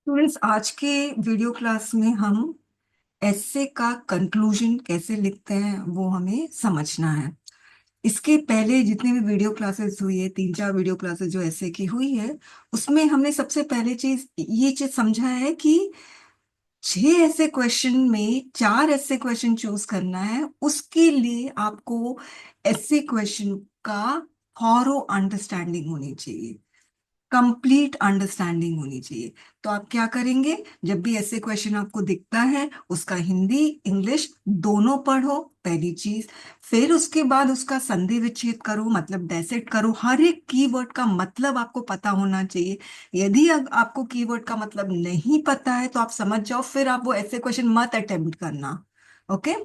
Students, आज के video class में हम एस्से का कंक्लूजन कैसे लिखते हैं वो हमें समझना है। इसके पहले जितने भी वीडियो क्लासेस हुई है, 3-4 वीडियो क्लासेस जो एस्से की हुई है, उसमें हमने सबसे पहले ये चीज समझा है कि 6 ऐसे क्वेश्चन में 4 ऐसे क्वेश्चन चूज करना है। उसके लिए आपको ऐसे क्वेश्चन का थॉरो अंडरस्टैंडिंग होनी चाहिए, कंप्लीट अंडरस्टैंडिंग होनी चाहिए। तो आप क्या करेंगे, जब भी ऐसे क्वेश्चन आपको दिखता है उसका हिंदी इंग्लिश दोनों पढ़ो, पहली चीज। फिर उसके बाद उसका संधि विच्छेद करो, मतलब डायसेक्ट करो। हर एक कीवर्ड का मतलब आपको पता होना चाहिए। यदि आपको कीवर्ड का मतलब नहीं पता है तो आप समझ जाओ, फिर आप वो ऐसे क्वेश्चन मत अटेम्प्ट करना। ओके।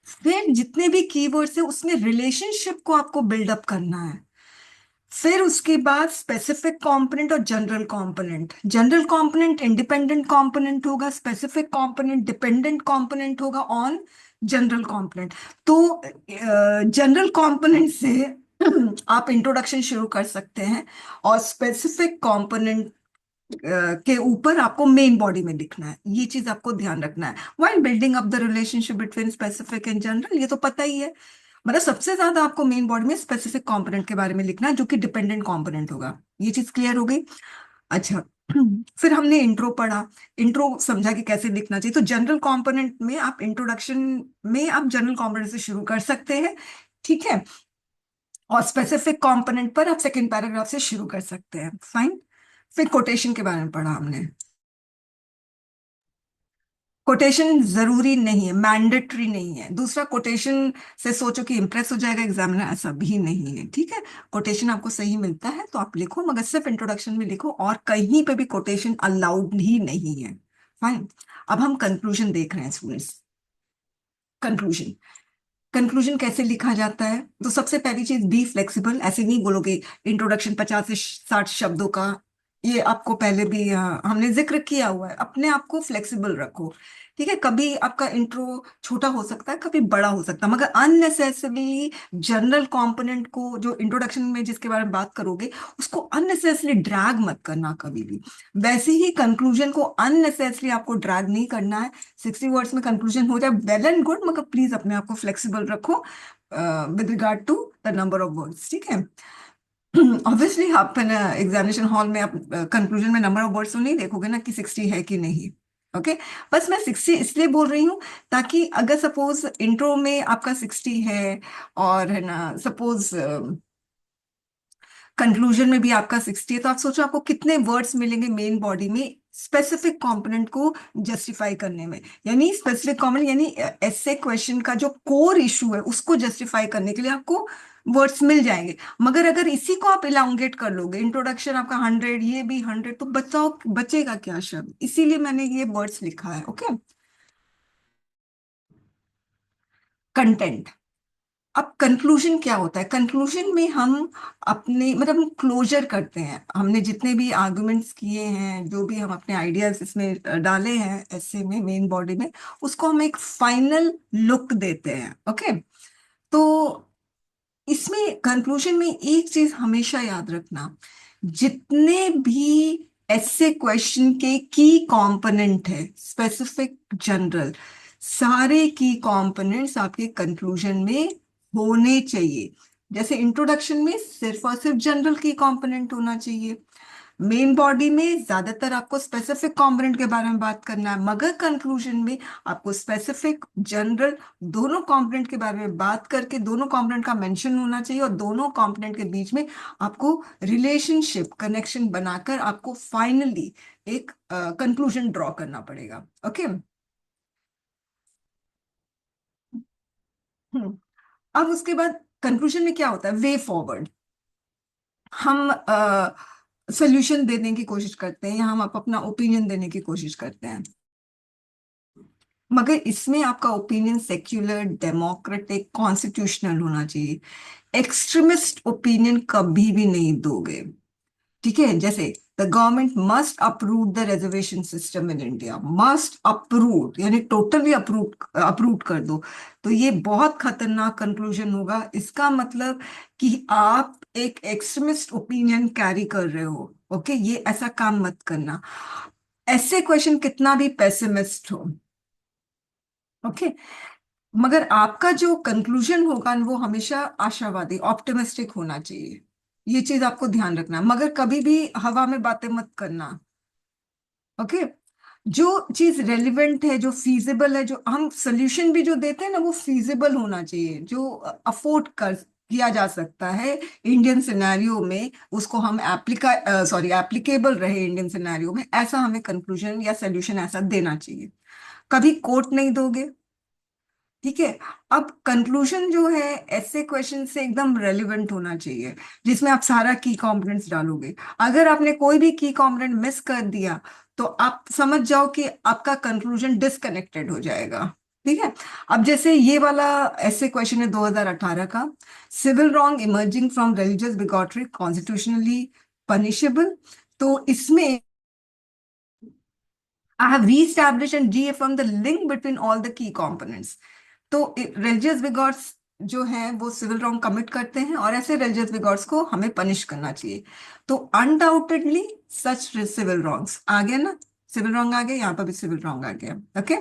फिर जितने भी कीवर्ड्स है उसमें रिलेशनशिप को आपको बिल्डअप करना है। फिर उसके बाद स्पेसिफिक कंपोनेंट और general component. General component independent component होगा, स्पेसिफिक कंपोनेंट डिपेंडेंट कंपोनेंट होगा ऑन जनरल कंपोनेंट। तो जनरल कंपोनेंट से आप इंट्रोडक्शन शुरू कर सकते हैं, और स्पेसिफिक कंपोनेंट के ऊपर आपको मेन बॉडी में लिखना है। ये चीज आपको ध्यान रखना है while building up the relationship between specific and general. ये तो पता ही है, मतलब सबसे ज्यादा आपको मेन बॉडी में स्पेसिफिक कंपोनेंट के बारे में लिखना है जो कि डिपेंडेंट कंपोनेंट होगा। ये चीज क्लियर हो गई। अच्छा। फिर हमने इंट्रो पढ़ा, इंट्रो समझा कि कैसे लिखना चाहिए। तो जनरल कंपोनेंट में आप इंट्रोडक्शन में आप जनरल कंपोनेंट से शुरू कर सकते हैं, ठीक है। और स्पेसिफिक कंपोनेंट पर आप सेकंड पैराग्राफ से शुरू कर सकते हैं, फाइन। फिर कोटेशन के बारे में पढ़ा हमने। कोटेशन जरूरी नहीं है, मैंडेटरी नहीं है। दूसरा, कोटेशन से सोचो कि इंप्रेस हो जाएगा एग्जामिनर, ऐसा भी नहीं है, ठीक है। कोटेशन आपको सही मिलता है तो आप लिखो, मगर सिर्फ इंट्रोडक्शन में लिखो, और कहीं पे भी कोटेशन अलाउड ही नहीं है। फाइन। अब हम कंक्लूजन देख रहे हैं स्टूडेंट्स। कंक्लूजन, कंक्लूजन कैसे लिखा जाता है? तो सबसे पहली चीज, बी फ्लेक्सिबल। ऐसे नहीं बोलोगे इंट्रोडक्शन 50 से 60 शब्दों का। ये आपको पहले भी हमने जिक्र किया हुआ है। अपने आप को फ्लेक्सिबल रखो, ठीक है। कभी आपका इंट्रो छोटा हो सकता है, कभी बड़ा हो सकता है, मगर अननेसेसरली जनरल कंपोनेंट को, जो इंट्रोडक्शन में जिसके बारे में बात करोगे, उसको अननेसेसरली ड्रैग मत करना कभी भी। वैसे ही कंक्लूजन को अननेसेसरली आपको ड्रैग नहीं करना है। 60 वर्ड्स में कंक्लूजन हो जाए, वेल एंड गुड, मगर प्लीज अपने आप को फ्लेक्सिबल रखो with regard to the number of words, ठीक है। ऑब्वियसली आप एग्जामिनेशन हॉल में आप कंक्लूजन में नंबर ऑफ वर्ड्स तो नहीं देखोगे ना कि 60 है कि नहीं। ओके। बस मैं 60 इसलिए बोल रही हूँ ताकि अगर सपोज इंट्रो में आपका 60 है, और है ना, सपोज कंक्लूजन में भी आपका 60 है, तो आप सोचो आपको कितने वर्ड्स मिलेंगे मेन बॉडी में स्पेसिफिक कंपोनेंट को जस्टिफाई करने में। यानी स्पेसिफिक कंपोनेंट यानी ऐसे क्वेश्चन का जो कोर इशू है उसको जस्टिफाई करने के लिए आपको वर्ड्स मिल जाएंगे। मगर अगर इसी को आप इलांगेट कर लोगे, इंट्रोडक्शन आपका 100, ये भी 100, तो बचाओ, बचेगा क्या शब्द? इसीलिए मैंने ये वर्ड्स लिखा है। ओके। कंटेंट। अब कंक्लूजन क्या होता है? कंक्लूजन में हम अपने, मतलब हम क्लोजर करते हैं। हमने जितने भी आर्गुमेंट्स किए हैं, जो भी हम अपने आइडियाज इसमें डाले हैं ऐसे में मेन बॉडी में, उसको हम एक फाइनल लुक देते हैं। ओके। तो इसमें कंक्लूजन में एक चीज हमेशा याद रखना, जितने भी ऐसे क्वेश्चन के की कंपोनेंट है, स्पेसिफिक जनरल, सारे की कंपोनेंट्स आपके कंक्लूजन में होने चाहिए। जैसे इंट्रोडक्शन में सिर्फ और सिर्फ जनरल की कंपोनेंट होना चाहिए, मेन बॉडी में ज्यादातर आपको स्पेसिफिक कंपोनेंट के बारे में बात करना है, मगर कंक्लूजन में आपको स्पेसिफिक जनरल दोनों कंपोनेंट के बारे में बात करके दोनों कंपोनेंट का मेंशन होना चाहिए, और दोनों कंपोनेंट के बीच में आपको रिलेशनशिप कनेक्शन बनाकर आपको फाइनली एक कंक्लूजन ड्रॉ करना पड़ेगा। ओके। अब उसके बाद कंक्लूजन में क्या होता है? Way forward. हम सोल्यूशन देने की कोशिश करते हैं, या हम अपना ओपिनियन देने की कोशिश करते हैं, मगर इसमें आपका ओपिनियन सेक्युलर, डेमोक्रेटिक, कॉन्स्टिट्यूशनल होना चाहिए। एक्सट्रीमिस्ट ओपिनियन कभी भी नहीं दोगे, ठीक है। जैसे the government must approve the reservation system in India, must approve यानी टोटली अप्रूव अप्रूव कर दो, तो ये बहुत खतरनाक कंक्लूजन होगा। इसका मतलब कि आप एक एक्सट्रीमिस्ट ओपिनियन कैरी कर रहे हो, ओके, ये ऐसा काम मत करना। ऐसे क्वेश्चन कितना भी पेसिमिस्ट हो, ओके, मगर आपका जो कंक्लूजन होगा वो हमेशा आशावादी ऑप्टिमिस्टिक होना चाहिए। ये चीज आपको ध्यान रखना, मगर कभी भी हवा में बातें मत करना, ओके। जो चीज रेलिवेंट है, जो फीजिबल है, जो हम सोल्यूशन भी जो देते हैं ना, वो फीजिबल होना चाहिए, जो अफोर्ड कर किया जा सकता है इंडियन सिनेरियो में, उसको हम एप्लीकेबल रहे इंडियन सिनेरियो में, ऐसा हमें कंक्लूजन या सोल्यूशन ऐसा देना चाहिए। कभी कोट नहीं दोगे, ठीक है। अब कंक्लूजन जो है ऐसे क्वेश्चन से एकदम रेलिवेंट होना चाहिए, जिसमें आप सारा की कंपोनेंट्स डालोगे। अगर आपने कोई भी की कंपोनेंट मिस कर दिया तो आप समझ जाओ कि आपका कंक्लूजन डिसकनेक्टेड हो जाएगा, ठीक है। अब जैसे ये वाला ऐसे क्वेश्चन है 2018 का, civil wrong emerging from religious bigotry constitutionally punishable. तो इसमें I have reestablished and reaffirmed the link between all the key components. तो रिलीजियस बिगॉट्स जो है वो सिविल रॉन्ग कमिट करते हैं, और ऐसे रिलीजियस बिगॉट्स को हमें पनिश करना चाहिए। तो अनडाउटेडली सच सिविल रॉन्ग्स आ गया ना, सिविल रॉन्ग आ गया, यहाँ पर भी सिविल रॉन्ग आ गया, ओके।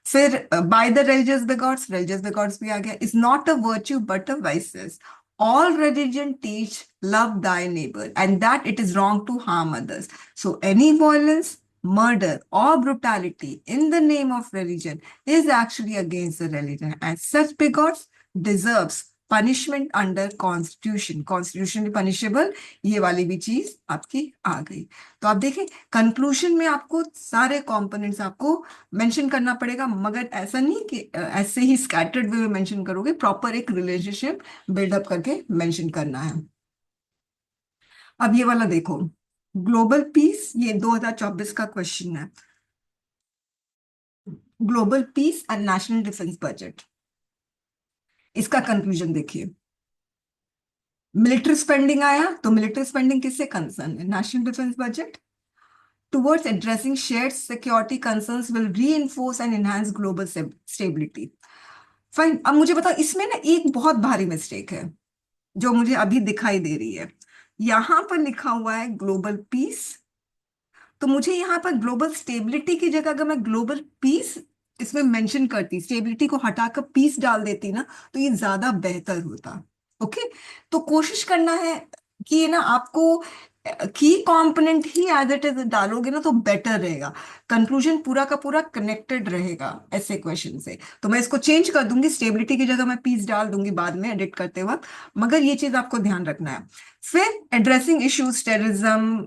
फिर बाय द रिलीजियस बिगॉट्स भी आ गया, is not a virtue but a vices. All religion teach love thy neighbor and that it is wrong to harm others. So any violence, murder, or brutality in the name of religion is actually against the religion, and such bigots deserves punishment under constitution, constitutionally punishable। ये वाली भी चीज आपकी आ गई। तो आप देखें, conclusion में आपको सारे कंपोनेंट्स आपको मेंशन करना पड़ेगा, मगर ऐसा नहीं कि ऐसे ही स्कैटर्ड वे में मेंशन करोगे, प्रॉपर एक रिलेशनशिप बिल्डअप करके मेंशन करना है। अब ये वाला देखो, ग्लोबल पीस, ये 2024 का क्वेश्चन है। Global piece and national defence budget, इसका कंक्लूजन देखिए। मिलिट्री स्पेंडिंग आया, तो मिलिट्री स्पेंडिंग किससे कंसर्न है? National defence budget. Towards addressing shared security concerns will reinforce and enhance global stability. Fine, अब मुझे बताओ, इसमें ना एक बहुत भारी मिस्टेक है जो मुझे अभी दिखाई दे रही है। यहां पर लिखा हुआ है ग्लोबल पीस, तो मुझे यहाँ पर ग्लोबल स्टेबिलिटी की जगह अगर मैं ग्लोबल पीस इसमें मेंशन करती, स्टेबिलिटी को हटाकर पीस डाल देती ना, तो ये ज्यादा बेहतर होता, ओके। तो कोशिश करना है कि ये ना आपको की कंपोनेंट ही एज इट इज डालोगे ना, तो बेटर रहेगा, कंक्लूजन पूरा का पूरा कनेक्टेड रहेगा ऐसे क्वेश्चन से। तो मैं इसको चेंज कर दूंगी, स्टेबिलिटी की जगह मैं पीस डाल दूंगी बाद में एडिट करते वक्त, मगर ये चीज आपको ध्यान रखना है। फिर addressing issues terrorism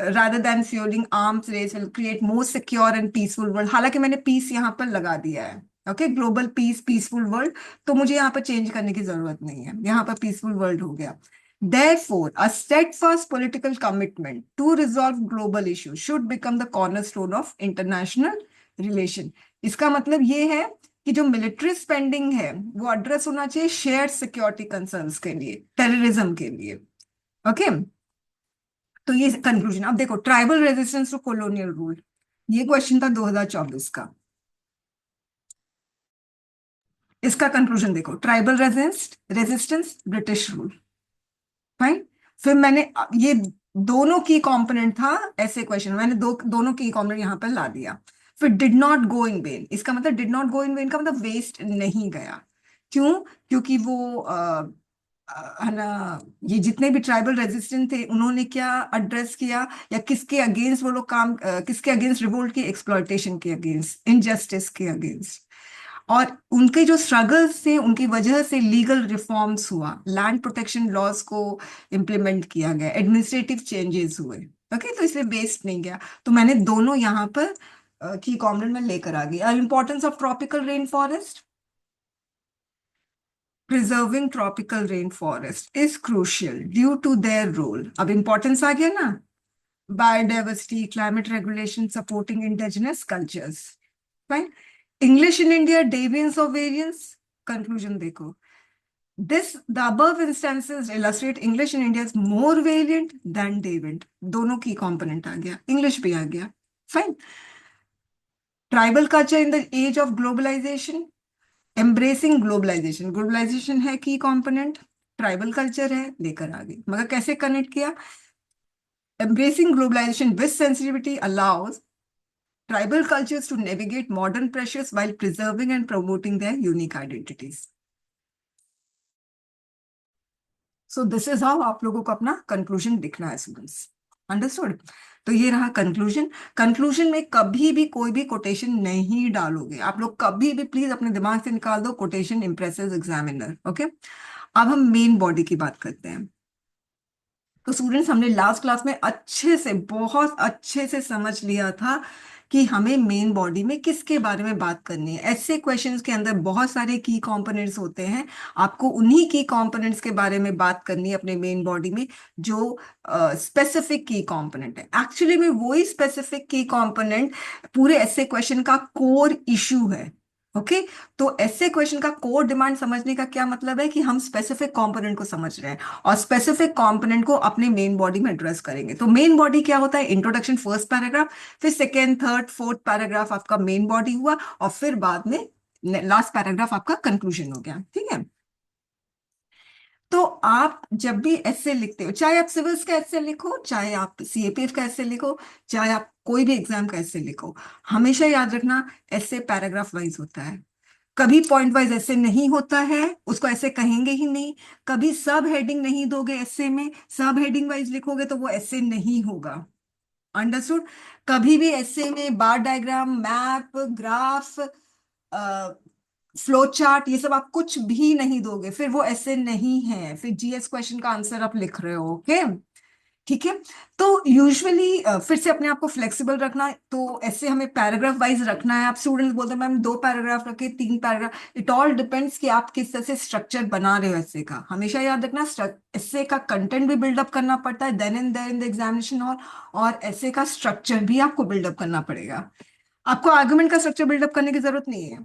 rather than fueling arms race will create more secure and peaceful world। हालांकि मैंने पीस यहाँ पर लगा दिया है, okay, global piece, peaceful world, तो मुझे यहाँ पर चेंज करने की जरूरत नहीं है, यहाँ पर पीसफुल वर्ल्ड हो गया। Therefore, a steadfast political commitment to resolve global issues should become the cornerstone of international relation। इसका मतलब ये है कि जो मिलिट्री स्पेंडिंग है वो एड्रेस होना चाहिए शेयर्ड सिक्योरिटी कंसर्न्स के लिए, टेररिज्म के लिए, ओके। तो ये कंक्लूजन। अब देखो, tribal resistance to colonial rule, ये क्वेश्चन था 2024 का। इसका कंक्लूजन देखो, tribal resistance British rule, fine. फिर मैंने ये दोनों की कंपोनेंट था ऐसे क्वेश्चन, मैंने दोनों की कंपोनेंट यहां पर ला दिया। फिर did not go in when, इसका मतलब did not go in when का मतलब वेस्ट नहीं गया। क्यों? क्योंकि वो है ना, ये जितने भी ट्राइबल रेजिस्टेंट थे उन्होंने क्या एड्रेस किया, या किसके अगेंस्ट वो लोग काम, किसके अगेंस्ट रिवोल्ट की, एक्सप्लॉयटेशन के अगेंस्ट, इनजस्टिस के अगेंस्ट। और उनके जो स्ट्रगल्स थे उनकी वजह से लीगल रिफॉर्म्स हुआ, लैंड प्रोटेक्शन लॉज को इम्प्लीमेंट किया गया, एडमिनिस्ट्रेटिव चेंजेस हुए, ओके। तो इसलिए वेस्ट नहीं गया, तो मैंने दोनों यहाँ पर की कॉम्पोनेंट में लेकर आ गई। Importance of tropical rain forest, preserving tropical rainforest is crucial due to their role। अब इंपॉर्टेंस आ गया ना, biodiversity, climate regulation, supporting indigenous cultures, fine. English in India, deviance और वेरिएंस, कंक्लूजन देखो, this the above instances illustrate English in India is more variant than deviant. दोनों की component आ गया, इंग्लिश भी आ गया, fine. Tribal culture in the age of globalisation, embracing globalisation, globalisation है की कंपोनेंट। ट्राइबल कल्चर है, लेकर आ गई। मगर कैसे कनेक्ट किया? Embracing globalisation with sensitivity allows tribal cultures to navigate modern pressures while preserving and promoting their unique identities. So this is how आप लोगों को अपना कंक्लूजन लिखना है स्टूडेंट्स। अंडरस्टूड? तो ये रहा कंक्लूजन। कंक्लूजन में कभी भी कोई भी कोटेशन नहीं डालोगे आप लोग, कभी भी प्लीज अपने दिमाग से निकाल दो कोटेशन इम्प्रेसेस एग्जामिनर। ओके, अब हम मेन बॉडी की बात करते हैं। तो स्टूडेंट्स, हमने लास्ट क्लास में अच्छे से, बहुत अच्छे से समझ लिया था कि हमें मेन बॉडी में किसके बारे में बात करनी है। ऐसे क्वेश्चंस के अंदर बहुत सारे की कंपोनेंट्स होते हैं, आपको उन्हीं की कंपोनेंट्स के बारे में बात करनी है अपने मेन बॉडी में, जो स्पेसिफिक की कंपोनेंट है। एक्चुअली में वही स्पेसिफिक की कंपोनेंट पूरे ऐसे क्वेश्चन का कोर इशू है। ओके, तो ऐसे क्वेश्चन का कोर डिमांड समझने का क्या मतलब है कि हम स्पेसिफिक कंपोनेंट को समझ रहे हैं और स्पेसिफिक कंपोनेंट को अपने मेन बॉडी में एड्रेस करेंगे। तो मेन बॉडी क्या होता है? इंट्रोडक्शन फर्स्ट पैराग्राफ, फिर सेकेंड थर्ड फोर्थ पैराग्राफ आपका मेन बॉडी हुआ, और फिर बाद में लास्ट पैराग्राफ आपका कंक्लूजन हो गया। ठीक है, तो आप जब भी ऐसे लिखते हो, चाहे आप सिविल्स का ऐसे लिखो, चाहे आप सीएपीएफ का ऐसे लिखो, चाहे आप कोई भी एग्जाम का ऐसे लिखो, हमेशा याद रखना ऐसे पैराग्राफ वाइज होता है, कभी पॉइंट वाइज ऐसे नहीं होता है, उसको ऐसे कहेंगे ही नहीं। कभी सब हेडिंग नहीं दोगे ऐसे में, सब हेडिंग वाइज लिखोगे तो वो ऐसे नहीं होगा। अंडरस्टूड? कभी भी ऐसे में bar diagram, map, graph, flow chart, ये सब आप कुछ भी नहीं दोगे, फिर वो ऐसे नहीं है, फिर जीएस क्वेश्चन का आंसर आप लिख रहे हो। ओके, ठीक है। तो यूजुअली फिर से अपने आप को फ्लेक्सिबल रखना, तो ऐसे हमें पैराग्राफ वाइज रखना है। आप स्टूडेंट्स बोलते हैं मैम 2 पैराग्राफ रखे, 3 पैराग्राफ, इट ऑल डिपेंड्स कि आप किस तरह से स्ट्रक्चर बना रहे हो ऐसे का। हमेशा याद रखना ऐसे का कंटेंट भी बिल्डअप करना पड़ता है then and there in the examination hall, और ऐसे का स्ट्रक्चर भी आपको बिल्डअप करना पड़ेगा। आपको आर्गुमेंट का स्ट्रक्चर बिल्डअप करने की जरूरत नहीं है,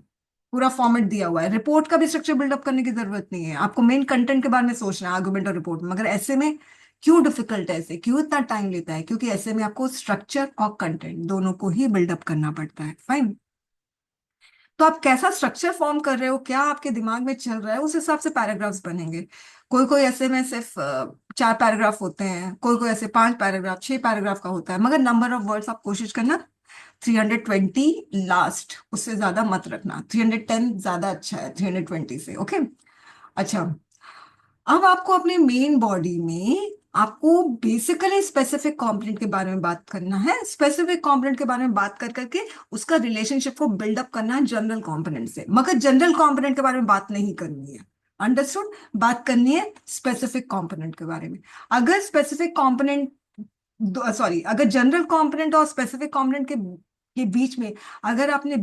पूरा फॉर्मेट दिया हुआ है। रिपोर्ट का भी स्ट्रक्चर बिल्डअप करने की जरूरत नहीं है, आपको मेन कंटेंट के बारे में सोचना है आर्गुमेंट और रिपोर्ट में। मगर ऐसे में क्यों डिफिकल्ट है, ऐसे क्यों इतना टाइम लेता है? क्योंकि ऐसे में आपको स्ट्रक्चर और कंटेंट दोनों को ही बिल्डअप करना पड़ता है। फाइन, तो आप कैसा स्ट्रक्चर फॉर्म कर रहे हो, क्या आपके दिमाग में चल रहा है, उस हिसाब से पैराग्राफ्स बनेंगे। कोई कोई ऐसे में सिर्फ 4 पैराग्राफ होते हैं, कोई कोई ऐसे 5 पैराग्राफ, 6 पैराग्राफ का होता है। मगर नंबर ऑफ वर्ड्स आप कोशिश करना 320 लास्ट, उससे ज्यादा मत रखना। 310 ज्यादा अच्छा है 320 से। ओके, अच्छा, अब आपको अपने मेन बॉडी में आपको बेसिकली स्पेसिफिक कंपोनेंट के बारे में बात करना है। स्पेसिफिक कंपोनेंट के बारे में बात कर करके उसका रिलेशनशिप को बिल्डअप करना है जनरल कंपोनेंट से, मगर जनरल कंपोनेंट के बारे में बात नहीं करनी है। अंडरस्टूड? बात करनी है स्पेसिफिक कंपोनेंट के बारे में। अगर स्पेसिफिक कंपोनेंट, सॉरी, अगर जनरल कंपोनेंट और स्पेसिफिक कंपोनेंट के बीच में अगर आपने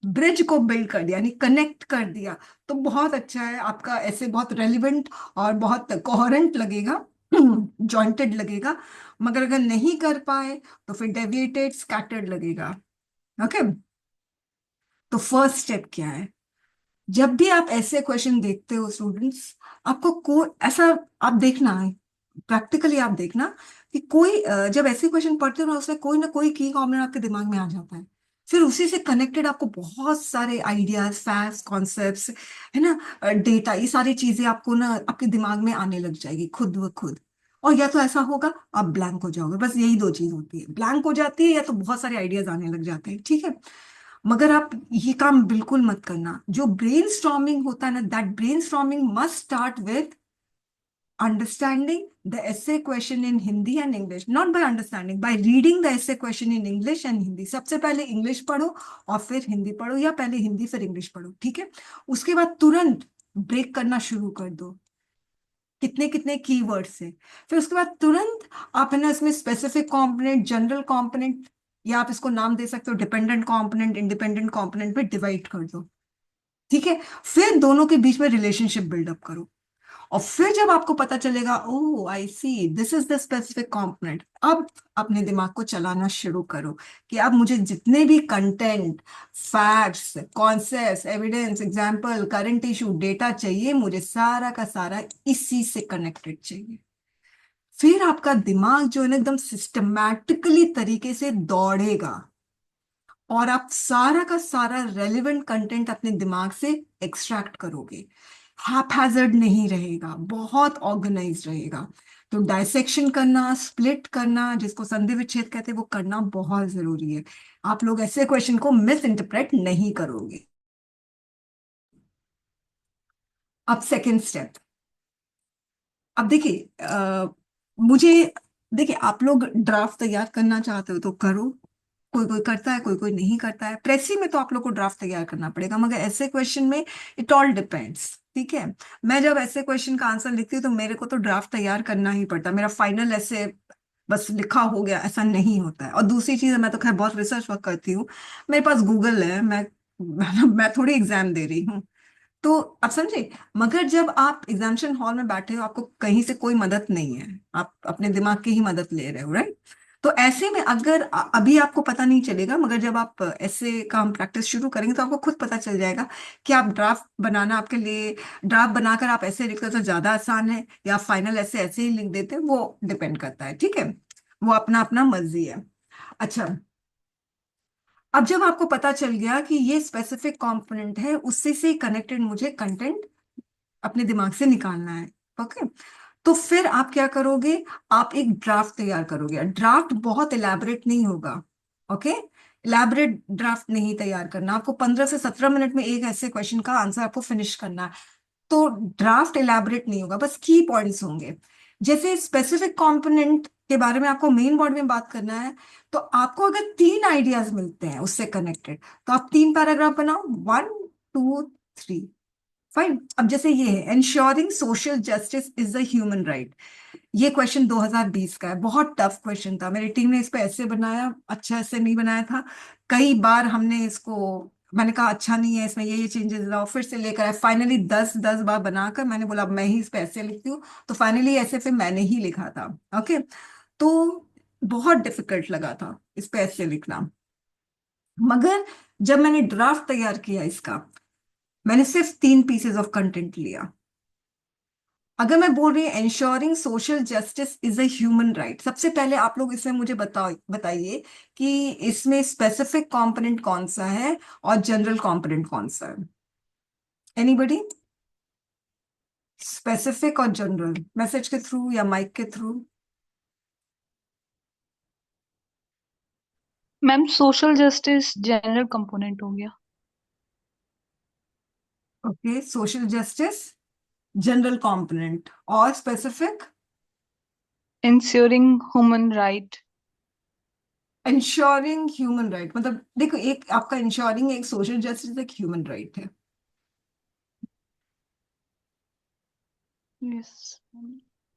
ब्रिज को बिल्ड कर दिया, यानी कनेक्ट कर दिया, तो बहुत अच्छा है, आपका ऐसे बहुत रेलिवेंट और बहुत कोहेरेंट लगेगा, जॉइंटेड लगेगा। मगर अगर नहीं कर पाए तो फिर डेविएटेड, स्कैटर्ड लगेगा। ओके, तो फर्स्ट स्टेप क्या है? जब भी आप ऐसे क्वेश्चन देखते हो स्टूडेंट्स, आपको को ऐसा, आप देखना है प्रैक्टिकली, आप देखना कि कोई जब ऐसे क्वेश्चन पढ़ते हो ना, उसमें कोई ना कोई की कॉमन आपके दिमाग में आ जाता है। फिर उसी से कनेक्टेड आपको बहुत सारे आइडियाज, फैक्ट्स, कॉन्सेप्ट्स, है ना, डेटा, ये सारी चीजें आपको ना आपके दिमाग में आने लग जाएगी खुद ब खुद। और या तो ऐसा होगा आप ब्लैंक हो जाओगे, बस यही दो चीज होती है, ब्लैंक हो जाती है या तो बहुत सारे आइडियाज आने लग जाते हैं। ठीक है, मगर आप ये काम बिल्कुल मत करना। जो ब्रेन स्टॉर्मिंग होता है ना, that brain storming must start with understanding the essay question in Hindi and English, not by understanding, by reading the essay question in English and Hindi। सबसे पहले इंग्लिश पढ़ो और फिर हिंदी पढ़ो, या पहले हिंदी फिर इंग्लिश पढ़ो। ठीक है, उसके बाद तुरंत ब्रेक करना शुरू कर दो कितने कितने कीवर्ड से। फिर उसके बाद तुरंत आप है ना इसमें स्पेसिफिक कंपोनेंट, जनरल कंपोनेंट, या आप इसको नाम दे सकते हो डिपेंडेंट कंपोनेंट, इंडिपेंडेंट कंपोनेंट पे डिवाइड कर दो। ठीक है, फिर दोनों के बीच में रिलेशनशिप बिल्डअप करो, और फिर जब आपको पता चलेगा oh I see this is the specific component, अब अपने दिमाग को चलाना शुरू करो कि अब मुझे जितने भी content, facts, concepts, evidence, example, current issue, data चाहिए, मुझे सारा का सारा इसी से कनेक्टेड चाहिए। फिर आपका दिमाग जो है ना एकदम सिस्टमैटिकली तरीके से दौड़ेगा, और आप सारा का सारा रेलिवेंट कंटेंट अपने दिमाग से एक्सट्रैक्ट करोगे। हैप्पैज़र्ड नहीं रहेगा, बहुत ऑर्गेनाइज रहेगा। तो डायसेक्शन करना, स्प्लिट करना, जिसको संधि विच्छेद कहते हैं, वो करना बहुत जरूरी है। आप लोग ऐसे क्वेश्चन को मिस इंटरप्रेट नहीं करोगे। अब सेकंड स्टेप। अब देखिए, मुझे, देखिए आप लोग ड्राफ्ट तैयार करना चाहते हो तो करो, कोई कोई करता है, कोई कोई नहीं करता है। प्रेसी में तो आप लोग को ड्राफ्ट तैयार करना पड़ेगा, मगर ऐसे क्वेश्चन में इट ऑल डिपेंड्स। ठीक है, मैं जब ऐसे क्वेश्चन का आंसर लिखती हूँ तो मेरे को तो ड्राफ्ट तैयार करना ही पड़ता है, मेरा फाइनल ऐसे बस लिखा हो गया ऐसा नहीं होता है। और दूसरी चीज है, मैं तो खैर बहुत रिसर्च वर्क करती हूँ, मेरे पास गूगल है, मैं थोड़ी एग्जाम दे रही हूँ। तो आप समझे, मगर जब आप एग्जामिनेशन हॉल में बैठे हो, आपको कहीं से कोई मदद नहीं है, आप अपने दिमाग की ही मदद ले रहे हो, राइट? तो ऐसे में अगर अभी आपको पता नहीं चलेगा, मगर जब आप ऐसे काम प्रैक्टिस शुरू करेंगे तो आपको खुद पता चल जाएगा कि आप ड्राफ्ट बनाना आपके लिए, ड्राफ्ट बनाकर आप ऐसे लिखते हो तो ज्यादा आसान है, या फाइनल ऐसे ऐसे ही लिख देते हैं, वो डिपेंड करता है। ठीक है, वो अपना अपना मर्जी है। अच्छा, अब जब आपको पता चल गया कि ये स्पेसिफिक कंपोनेंट है, उससे से कनेक्टेड मुझे कंटेंट अपने दिमाग से निकालना है, ओके, तो फिर आप क्या करोगे? आप एक ड्राफ्ट तैयार करोगे। ड्राफ्ट बहुत इलेबोरेट नहीं होगा, ओके? इलेबोरेट ड्राफ्ट नहीं तैयार करना, आपको 15 से 17 मिनट में एक ऐसे क्वेश्चन का आंसर आपको फिनिश करना है। तो ड्राफ्ट इलेबोरेट नहीं होगा, बस की पॉइंट्स होंगे। जैसे स्पेसिफिक कंपोनेंट के बारे में आपको मेन बॉडी में बात करना है, तो आपको अगर 3 आइडियाज मिलते हैं उससे कनेक्टेड, तो आप 3 पैराग्राफ बनाओ, 1, 2, 3, फाइन। अब जैसे ये है, ensuring social justice is a human right, ये क्वेश्चन 2020 का है, बहुत टफ क्वेश्चन था, मेरी टीम ने इस पे ऐसे बनाया, अच्छा ऐसे नहीं बनाया था, कई बार हमने इसको, मैंने कहा अच्छा नहीं है, इसमें ये चेंजेस लाओ, फिर से लेकर आए, फाइनली 10 10 बार बनाकर मैंने बोला अब मैं ही इस पे ऐसे लिखती हूँ, तो फाइनली ऐसे फिर मैंने ही लिखा था, ओके। तो बहुत डिफिकल्ट लगा था इस पे ऐसे लिखना, मगर जब मैंने ड्राफ्ट तैयार किया इसका, मैंने सिर्फ 3 पीसेज ऑफ कंटेंट लिया। अगर मैं बोल रही हूँ ensuring social justice is a human right, सबसे पहले आप लोग इसमें मुझे बताइए कि इसमें स्पेसिफिक कंपोनेंट कौन सा है और जनरल कंपोनेंट कौन सा है। एनीबडी? स्पेसिफिक और जनरल, मैसेज के थ्रू या माइक के थ्रू? Ma'am social justice general component हो गया। Okay, social justice general component, और specific? Ensuring human right. Ensuring human right, मतलब देखो, एक आपका इंश्योरिंग, एक सोशल जस्टिस, एक ह्यूमन राइट है। Yes,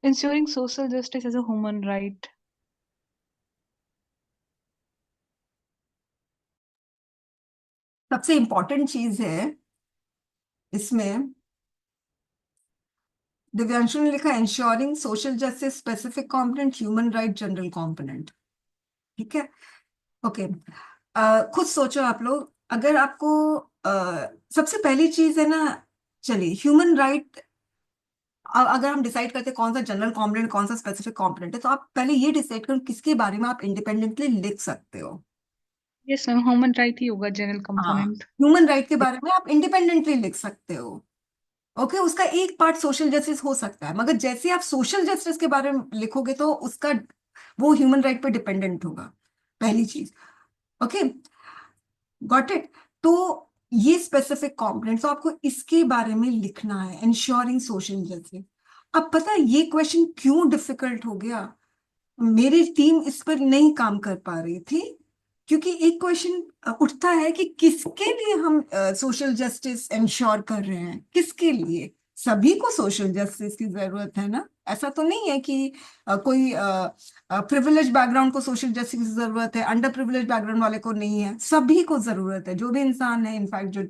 ensuring social justice as a human right. सबसे इंपॉर्टेंट चीज है इसमें, दिव्यांशु ने लिखा ensuring social justice specific component human right general component. ठीक है, ओके। खुद सोचो आप लोग, अगर आपको सबसे पहली चीज है ना, चलिए ह्यूमन राइट, अगर हम डिसाइड करते हैं कौन सा जनरल कंपोनेंट कौन सा स्पेसिफिक कंपोनेंट है, तो आप पहले ये डिसाइड करो किसके बारे में आप इंडिपेंडेंटली लिख सकते हो। यस मैम, ह्यूमन राइट ही होगा जनरल हाँ, कंपोनेंट। ह्यूमन राइट के बारे में आप इंडिपेंडेंटली लिख सकते हो, ओके। उसका एक पार्ट सोशल जस्टिस हो सकता है, मगर जैसे आप सोशल जस्टिस के बारे में लिखोगे तो उसका, वो ह्यूमन राइट पे डिपेंडेंट होगा, पहली चीज, ओके, गॉट इट। तो ये स्पेसिफिक कंपोनेंट, तो आपको इसके बारे में लिखना है, इंश्योरिंग सोशल जस्टिस। अब पता है ये क्वेश्चन क्यों डिफिकल्ट हो गया? मेरी टीम इस पर नहीं काम कर पा रही थी, क्योंकि एक क्वेश्चन उठता है कि किसके लिए हम सोशल जस्टिस इंश्योर कर रहे हैं, किसके लिए? सभी को सोशल जस्टिस की जरूरत है ना, ऐसा तो नहीं है कि कोई प्रिविलेज बैकग्राउंड को सोशल जस्टिस की जरूरत है, अंडर प्रिविलेज बैकग्राउंड वाले को नहीं है, सभी को जरूरत है, जो भी इंसान है, इनफैक्ट जो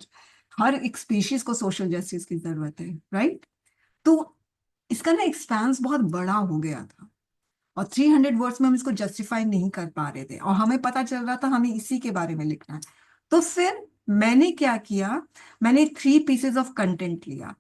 हर एक स्पीशीज को सोशल जस्टिस की जरूरत है, राइट? तो इसका ना एक्सपेंस बहुत बड़ा हो गया था, और 300 वर्ड्स में हम इसको जस्टिफाई नहीं कर पा रहे थे, और हमें पता चल रहा था हमें इसी के बारे में लिखना है। तो फिर मैंने क्या किया, मैंने 3 पीसेज ऑफ कंटेंट लिया।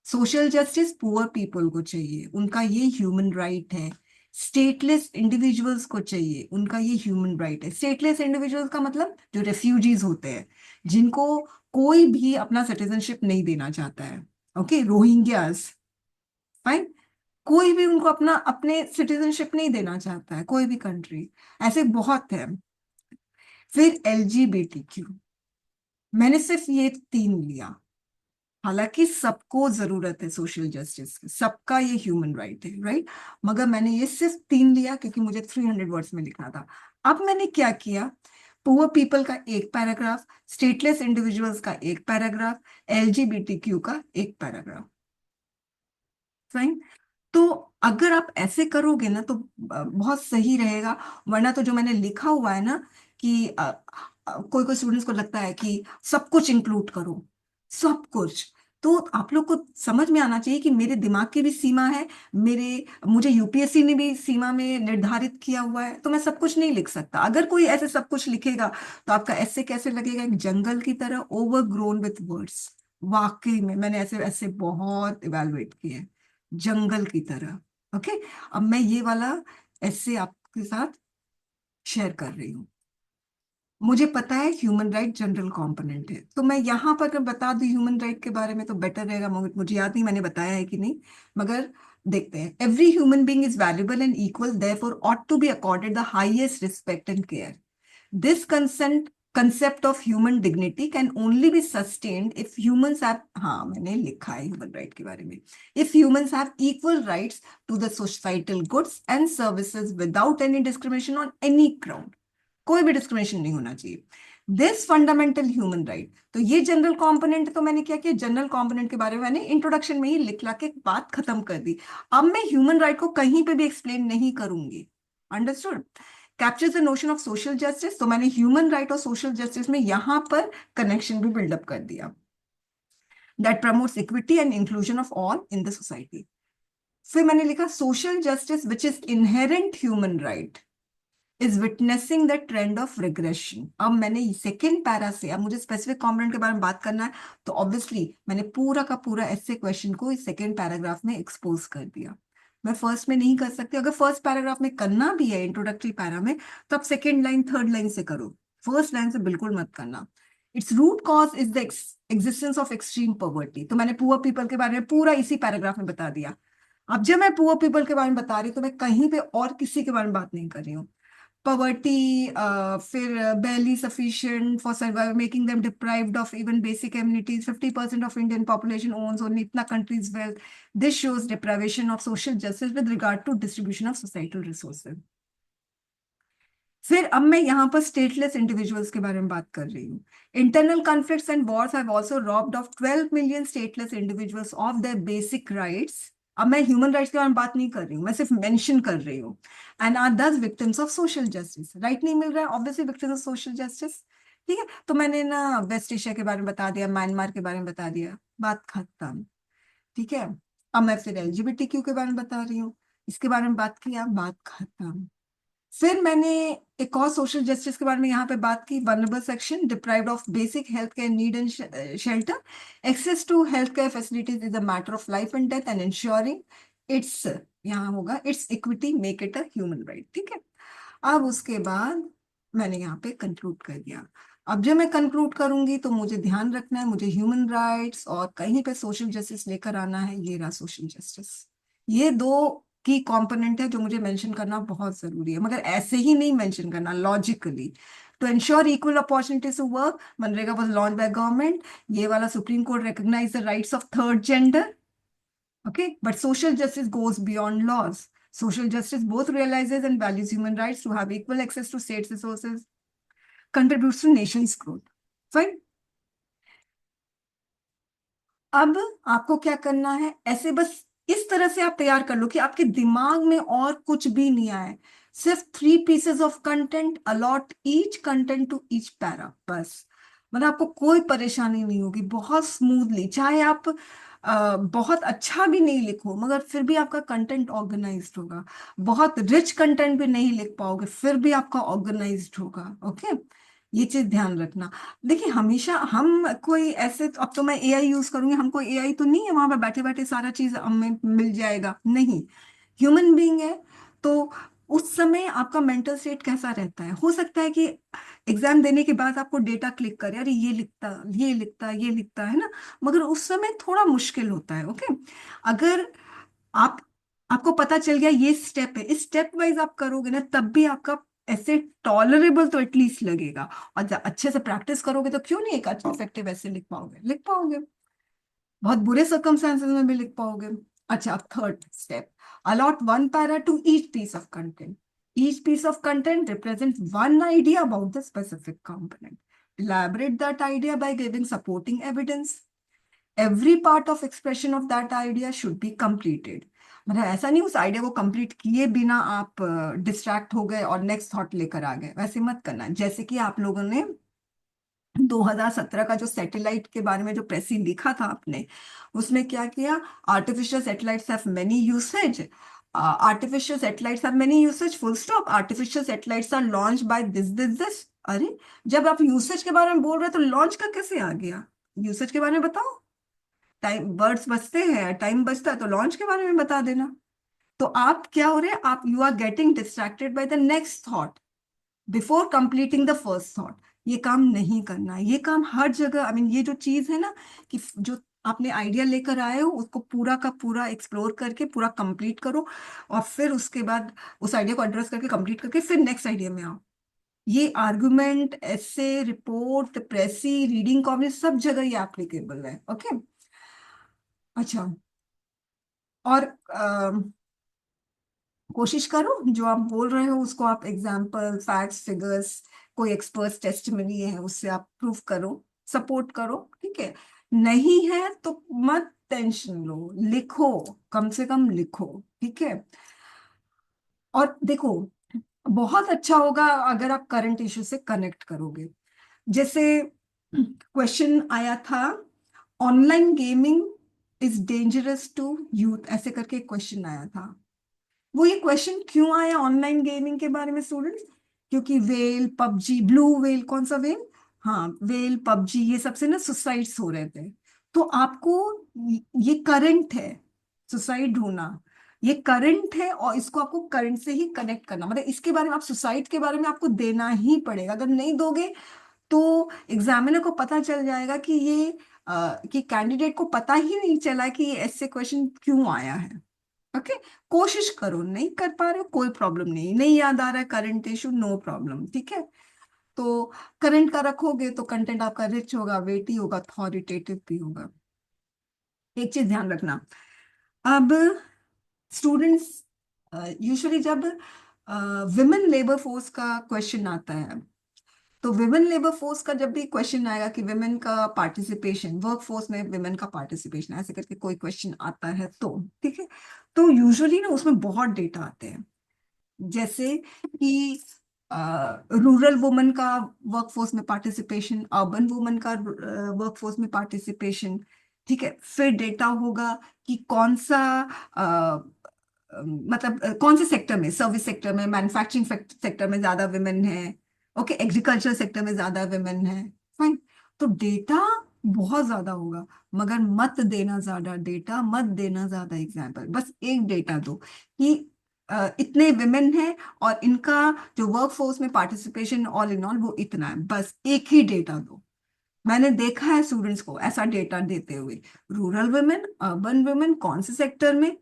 सोशल जस्टिस पुअर पीपल को चाहिए, उनका ये ह्यूमन राइट है। स्टेटलेस इंडिविजुअल्स को चाहिए, उनका ये ह्यूमन राइट है। स्टेटलेस इंडिविजुअल्स का मतलब जो रेफ्यूजीज होते हैं, जिनको कोई भी अपना सिटीजनशिप नहीं देना चाहता है, ओके, रोहिंग्यास, फाइन, कोई भी उनको अपना अपने सिटीजनशिप नहीं देना चाहता है, कोई भी कंट्री, ऐसे बहुत है। फिर LGBTQ, मैंने सिर्फ ये 3 लिया, हालांकि सबको जरूरत है सोशल जस्टिस की, सबका ये ह्यूमन राइट है, राइट, मगर मैंने ये सिर्फ 3 लिया क्योंकि मुझे 300 वर्ड्स में लिखना था। अब मैंने क्या किया, पुअर पीपल का एक पैराग्राफ, स्टेटलेस इंडिविजुअल्स का एक पैराग्राफ, LGBTQ का एक पैराग्राफ, फाइन। तो अगर आप ऐसे करोगे ना तो बहुत सही रहेगा। वरना तो जो मैंने लिखा हुआ है ना कि कोई कोई स्टूडेंट्स को लगता है कि सब कुछ इंक्लूड करो, सब कुछ, तो आप लोग को समझ में आना चाहिए कि मेरे दिमाग की भी सीमा है, मेरे मुझे UPSC ने भी सीमा में निर्धारित किया हुआ है, तो मैं सब कुछ नहीं लिख सकता। अगर कोई ऐसे सब कुछ लिखेगा तो आपका ऐसे कैसे लगेगा, एक जंगल की तरह ओवरग्रोन विथ वर्ड्स। वाकई में मैंने ऐसे ऐसे बहुत इवेलुएट किए हैं, जंगल की तरह। ओके, अब मैं ये वाला ऐसे आपके साथ शेयर कर रही हूँ। मुझे पता है ह्यूमन राइट जनरल कंपोनेंट है, तो मैं यहाँ पर अगर बता दूं ह्यूमन राइट के बारे में तो बेटर रहेगा, मुझे याद नहीं मैंने बताया है कि नहीं, मगर देखते हैं। Every human being is valuable and equal, therefore ought to be accorded the highest respect and care. This concept of human dignity can only be sustained if humans have, हाँ मैंने लिखा है human right के बारे में, if humans have equal rights to the societal goods and services without any discrimination on any ground। कोई भी discrimination नहीं होना चाहिए। दिस फंडामेंटल ह्यूमन राइट, तो ये जनरल कंपोनेंट, तो मैंने क्या किया, जनरल कंपोनेंट के बारे में मैंने इंट्रोडक्शन में ही लिख ला के बात खत्म कर दी। अब मैं ह्यूमन राइट को कहीं पे भी एक्सप्लेन नहीं करूंगी। Understood? Captures the notion of social justice, तो मैंने ह्यूमन राइट और सोशल जस्टिस में यहां पर कनेक्शन भी बिल्डअप कर दिया। That promotes equity and inclusion of all in the society. फिर मैंने लिखा social justice which is inherent human right is witnessing the trend of regression. अब मैंने सेकेंड पैरा से, अब मुझे स्पेसिफिक कॉम्पोनेंट के बारे में बात करना है, तो ऑब्वियसली मैंने पूरा का पूरा ऐसे क्वेश्चन को इस सेकेंड पैराग्राफ में एक्सपोज कर दिया। मैं फर्स्ट में नहीं कर सकती, अगर फर्स्ट पैराग्राफ में करना भी है इंट्रोडक्टरी पैरा में, तो आप सेकेंड लाइन थर्ड लाइन से करो, फर्स्ट लाइन से बिल्कुल मत करना। Its root cause is the existence of extreme poverty, तो मैंने पुअर पीपल के बारे में पूरा इसी पैराग्राफ में बता दिया। अब जब मैं पुअर पीपल के बारे में बता रही हूँ तो मैं कहीं पे और किसी के बारे में बात नहीं कर रही हूँ। poverty, फिर barely sufficient for survival, making them deprived of even basic amenities. 50% of Indian population owns only itna country's wealth. This shows deprivation of social justice with regard to distribution of societal resources. फिर अब मैं यहाँ पर stateless individuals के बारे में बात कर रही हूँ। Internal conflicts and Wars have also robbed of 12 million stateless individuals of their basic rights. अब मैं ह्यूमन राइट्स के बारे में बात नहीं कर रही हूँ, मैं सिर्फ मेंशन कर रही हूँ। एंड आर दस victims of social justice, right नहीं मिल रहा है, obviously victims of social justice. ठीक है, तो मैंने ना वेस्ट एशिया के बारे में बता दिया, म्यांमार के बारे में बता दिया, बात खत्म। ठीक है, अब मैं फिर LGBTQ के बारे में बता रही हूँ, इसके बारे में बात किया, बात खत्म। फिर मैंने एक और सोशल जस्टिस के बारे में यहाँ पे बात की, vulnerable section deprived of basic health care need and shelter, access to health care facilities is a matter of life and death and ensuring its, यहाँ होगा its equity make it a human right. ठीक है, अब उसके बाद मैंने यहाँ पे कंक्लूड कर दिया। अब जब मैं कंक्लूड करूंगी तो मुझे ध्यान रखना है, मुझे ह्यूमन राइट्स और कहीं पे सोशल जस्टिस लेकर आना है। ये रहा सोशल जस्टिस, ये दो की कंपोनेंट है जो मुझे मेंशन करना बहुत जरूरी है, मगर ऐसे ही नहीं मेंशन करना, logically. To ensure equal opportunities to work, मनरेगा वाज लॉन्च बाय गवर्नमेंट। ये वाला Supreme Court recognise the rights of third gender. Okay, but social justice goes beyond laws. Social justice both realizes and values human rights to have equal access to state resources, contributes to nation's growth. Fine. अब आपको क्या करना है, ऐसे बस इस तरह से आप तैयार कर लो कि आपके दिमाग में और कुछ भी नहीं आए, सिर्फ 3 pieces of content, allot each content to each para, बस। मतलब आपको कोई परेशानी नहीं होगी, बहुत स्मूथली, चाहे आप बहुत अच्छा भी नहीं लिखो मगर फिर भी आपका कंटेंट ऑर्गेनाइज्ड होगा, बहुत रिच कंटेंट भी नहीं लिख पाओगे फिर भी आपका ऑर्गेनाइज्ड होगा। ओके, ये चीज ध्यान रखना। देखिए हमेशा हम कोई ऐसे, अब तो मैं AI यूज करूंगी, हमको AI तो नहीं है वहां पे बैठे बैठे सारा चीज हमें मिल जाएगा, नहीं, ह्यूमन बीइंग है। तो उस समय आपका मेंटल स्टेट कैसा रहता है, हो सकता है कि एग्जाम देने के बाद आपको डेटा क्लिक करे, अरे ये लिखता है ना, मगर उस समय थोड़ा मुश्किल होता है। ओके, अगर आप आपको पता चल गया ये स्टेप है, इस स्टेप वाइज आप करोगे ना, तब भी आपका ऐसे टॉलरेबल तो एटलीस्ट लगेगा। और जब अच्छे से प्रैक्टिस करोगे तो क्यों नहीं एक अच्छा इफेक्टिव ऐसे लिख पाओगे, बहुत बुरे सर्कमस्टांसेस में भी लिख पाओगे। अच्छा, अब third step, allot one para to each piece of content. Each piece of content represents one idea about the specific component. Elaborate that idea by giving supporting evidence. Every part of expression of that idea should be completed. मतलब ऐसा नहीं उस idea को complete किए बिना आप distract हो गए और नेक्स्ट थॉट लेकर आ गए, वैसे मत करना। जैसे कि आप लोगों ने 2017 का जो सैटेलाइट के बारे में जो प्रेसी लिखा था आपने, उसमें क्या किया, artificial satellites have many usage, artificial satellites have many usage, full stop, artificial satellites are launch by this. अरे, जब आप यूसेज के बारे में बोल रहे हो तो लॉन्च का कैसे आ गया? यूसेज के बारे में बताओ। टाइम वर्ड्स बचते हैं, टाइम बचता है, तो लॉन्च के बारे में बता देना। तो आप क्या हो रहे हैं, आप you are getting distracted by the next thought before completing the first thought. ये काम नहीं करना है, ये काम हर जगह, आई मीन ये जो चीज है ना, कि जो आपने आइडिया लेकर आए हो उसको पूरा का पूरा एक्सप्लोर करके पूरा कंप्लीट करो, और फिर उसके बाद उस आइडिया को एड्रेस करके कंप्लीट करके फिर नेक्स्ट आइडिया में आओ। ये आर्गुमेंट, एसे, रिपोर्ट, प्रेसी, रीडिंग कॉपी, सब जगह ये एप्लीकेबल है। ओके, अच्छा, और कोशिश करो जो आप बोल रहे हो उसको आप एग्जाम्पल, फैक्ट्स, फिगर्स, कोई एक्सपर्ट टेस्टिमनी है उससे आप प्रूव करो, सपोर्ट करो। ठीक है, नहीं है तो मत टेंशन लो, लिखो, कम से कम लिखो। ठीक है, और देखो, बहुत अच्छा होगा अगर आप करंट इश्यू से कनेक्ट करोगे। जैसे क्वेश्चन आया था, online gaming is dangerous to youth, ऐसे करके क्वेश्चन आया था। वो ये क्वेश्चन क्यों आया ऑनलाइन गेमिंग के बारे में स्टूडेंट्स? क्योंकि वेल, पबजी, ब्लू वेल, कौन सा वेल, हाँ वेल, पबजी, ये सबसे ना सुसाइड्स हो रहे थे। तो आपको ये करंट है, सुसाइड होना, ये करंट है, और इसको आपको करंट से ही कनेक्ट करना, मतलब इसके बारे में, आप सुसाइड के बारे में आपको देना ही पड़ेगा। अगर नहीं दोगे तो एग्जामिनर को पता चल जाएगा कि ये कि कैंडिडेट को पता ही नहीं चला कि ये ऐसे क्वेश्चन क्यों आया है। ओके, कोशिश करो, नहीं कर पा रहे हो कोई प्रॉब्लम नहीं, नहीं याद आ रहा है करंट इशू, नो प्रॉब्लम। ठीक है, तो करंट का रखोगे तो कंटेंट आपका रिच होगा, वेटी होगा, अथॉरिटेटिव भी होगा। एक चीज ध्यान रखना, अब स्टूडेंट्स यूजुअली जब विमेन लेबर फोर्स का क्वेश्चन आता है, तो विमेन लेबर फोर्स का जब भी क्वेश्चन आएगा कि विमेन का पार्टिसिपेशन, वर्क फोर्स में विमेन का पार्टिसिपेशन, ऐसे करके कोई क्वेश्चन आता है तो, ठीक है, तो यूजुअली ना उसमें बहुत डेटा आते हैं। जैसे कि रूरल वुमेन का वर्कफोर्स में पार्टिसिपेशन, अर्बन वुमेन का वर्कफोर्स में पार्टिसिपेशन। ठीक है, फिर डेटा होगा कि कौन सा मतलब कौन से सेक्टर में, सर्विस सेक्टर में, मैन्युफैक्चरिंग सेक्टर में ज्यादा विमेन है, ओके, एग्रीकल्चर सेक्टर में ज्यादा विमेन है। फाइन, तो डेटा बहुत ज्यादा होगा, मगर मत देना ज्यादा डेटा, मत देना ज्यादा एग्जाम्पल, बस एक डेटा दो कि इतने विमेन हैं और इनका जो वर्क फोर्स में पार्टिसिपेशन ऑल इन ऑल वो इतना है, बस एक ही डेटा दो। मैंने देखा है स्टूडेंट्स को ऐसा डेटा देते हुए, रूरल वुमेन, अर्बन वुमेन, कौन से सेक्टर में,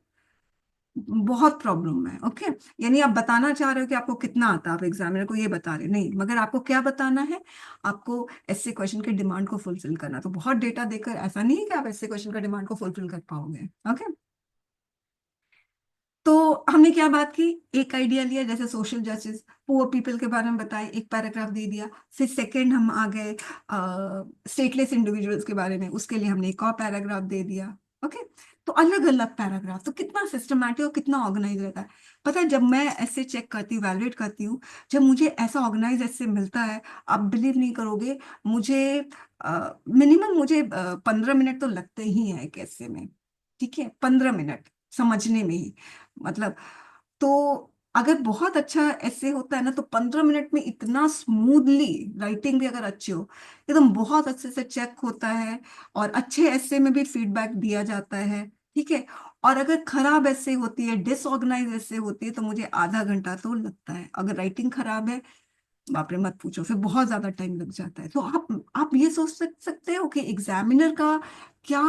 बहुत प्रॉब्लम है। ओके, यानी आप बताना चाह रहे हो कि आपको कितना आता है, आप एग्जामिनर को ये बता रहे नहीं, मगर आपको क्या बताना है, आपको ऐसे क्वेश्चन के डिमांड को फुलफिल करना। तो बहुत डेटा देकर ऐसा नहीं है कि आप ऐसे क्वेश्चन का डिमांड को फुलफिल कर पाओगे। ओके, तो हमने क्या बात की, एक आइडिया लिया, जैसे सोशल जस्टिस, पुअर पीपल के बारे में बताए, एक पैराग्राफ दे दिया। फिर सेकंड हम आ गए स्टेटलेस इंडिविजुअल्स के बारे में, उसके लिए हमने एक और पैराग्राफ दे दिया। ओके, तो अलग अलग पैराग्राफ, तो कितना सिस्टमैटिक और कितना ऑर्गेनाइज रहता है। पता है, जब मैं ऐसे चेक करती हूँ, वैलिडेट करती हूँ, जब मुझे ऐसा ऑर्गेनाइज ऐसे मिलता है, आप बिलीव नहीं करोगे, मुझे मिनिमम मुझे 15 मिनट तो लगते ही हैं एक ऐसे में। ठीक है, 15 मिनट समझने में ही, मतलब, तो अगर बहुत अच्छा ऐसे होता है ना, तो 15 मिनट में इतना स्मूथली, राइटिंग भी अगर अच्छी हो, एकदम बहुत अच्छे से चेक होता है, और अच्छे ऐसे में भी फीडबैक दिया जाता है। ठीक है, और अगर खराब ऐसे होती है, डिसऑर्गेनाइज ऐसे होती है, तो मुझे आधा घंटा तो लगता है। अगर राइटिंग खराब है बाप रे मत पूछो, फिर बहुत ज्यादा टाइम लग जाता है। तो आप ये सोच सकते हो कि एग्जामिनर का क्या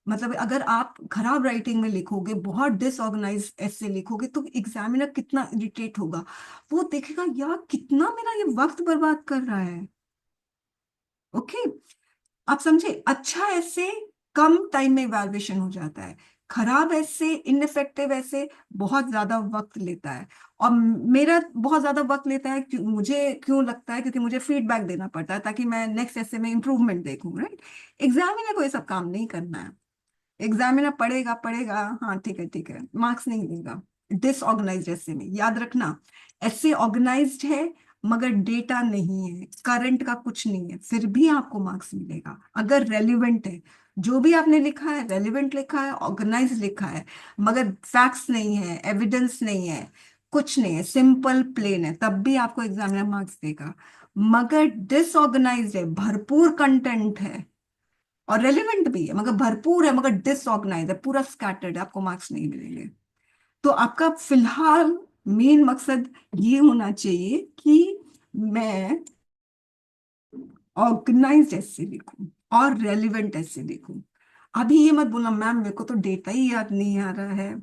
मतलब, अगर आप खराब राइटिंग में लिखोगे, बहुत डिसऑर्गेनाइज ऐसे लिखोगे, तो एग्जामिनर कितना इरिटेट होगा। वो देखेगा यार कितना मेरा ये वक्त बर्बाद कर रहा है। ओके, आप समझे? अच्छा ऐसे कम टाइम में इवैल्यूएशन हो जाता है, खराब ऐसे, इनफेक्टिव ऐसे बहुत ज्यादा वक्त लेता है। और मेरा बहुत ज्यादा वक्त लेता है, मुझे क्यों लगता है? क्योंकि मुझे फीडबैक देना पड़ता है ताकि मैं नेक्स्ट ऐसे में इंप्रूवमेंट देखूं, राइट? एग्जामिनर को ये सब काम नहीं करना है। एग्जामिनर पढ़ेगा पढ़ेगा, हाँ ठीक है, मार्क्स नहीं देगा। डिसऑर्गेनाइज्ड ऐसे में याद रखना, ऐसे ऑर्गेनाइज्ड है मगर डेटा नहीं है, करंट का कुछ नहीं है, फिर भी आपको मार्क्स मिलेगा अगर रेलिवेंट है। जो भी आपने लिखा है रेलिवेंट लिखा है, ऑर्गेनाइज लिखा है, मगर फैक्ट्स नहीं है, एविडेंस नहीं है, कुछ नहीं है, सिंपल प्लेन है, तब भी आपको एग्जामिनर मार्क्स देगा। मगर डिसऑर्गेनाइज्ड है, भरपूर कंटेंट है और रेलिवेंट भी है, मगर भरपूर है मगर डिसऑर्गेनाइज है, पूरा स्कैटर्ड है, आपको मार्क्स नहीं मिलेंगे। तो आपका फिलहाल मेन मकसद ये होना चाहिए कि मैं ऑर्गेनाइज ऐसे लिखूं और रेलिवेंट ऐसे लिखूं। अभी ये मत बोलना मैम मेरे को तो डेटा ही याद नहीं आ रहा है।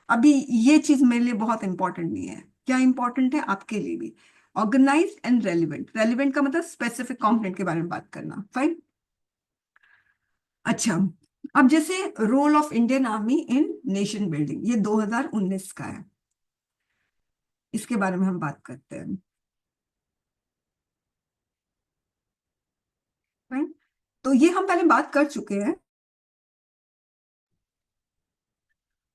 अभी ये चीज मेरे लिए बहुत इंपॉर्टेंट नहीं है। क्या इंपॉर्टेंट है आपके लिए भी? Organise and relevant. रेलिवेंट का मतलब स्पेसिफिक कंपोनेंट के बारे में बात करना, फाइन। अच्छा, अब जैसे role of Indian army in nation building, ये 2019 का है, इसके बारे में हम बात करते हैं। Fine? तो ये हम पहले बात कर चुके हैं।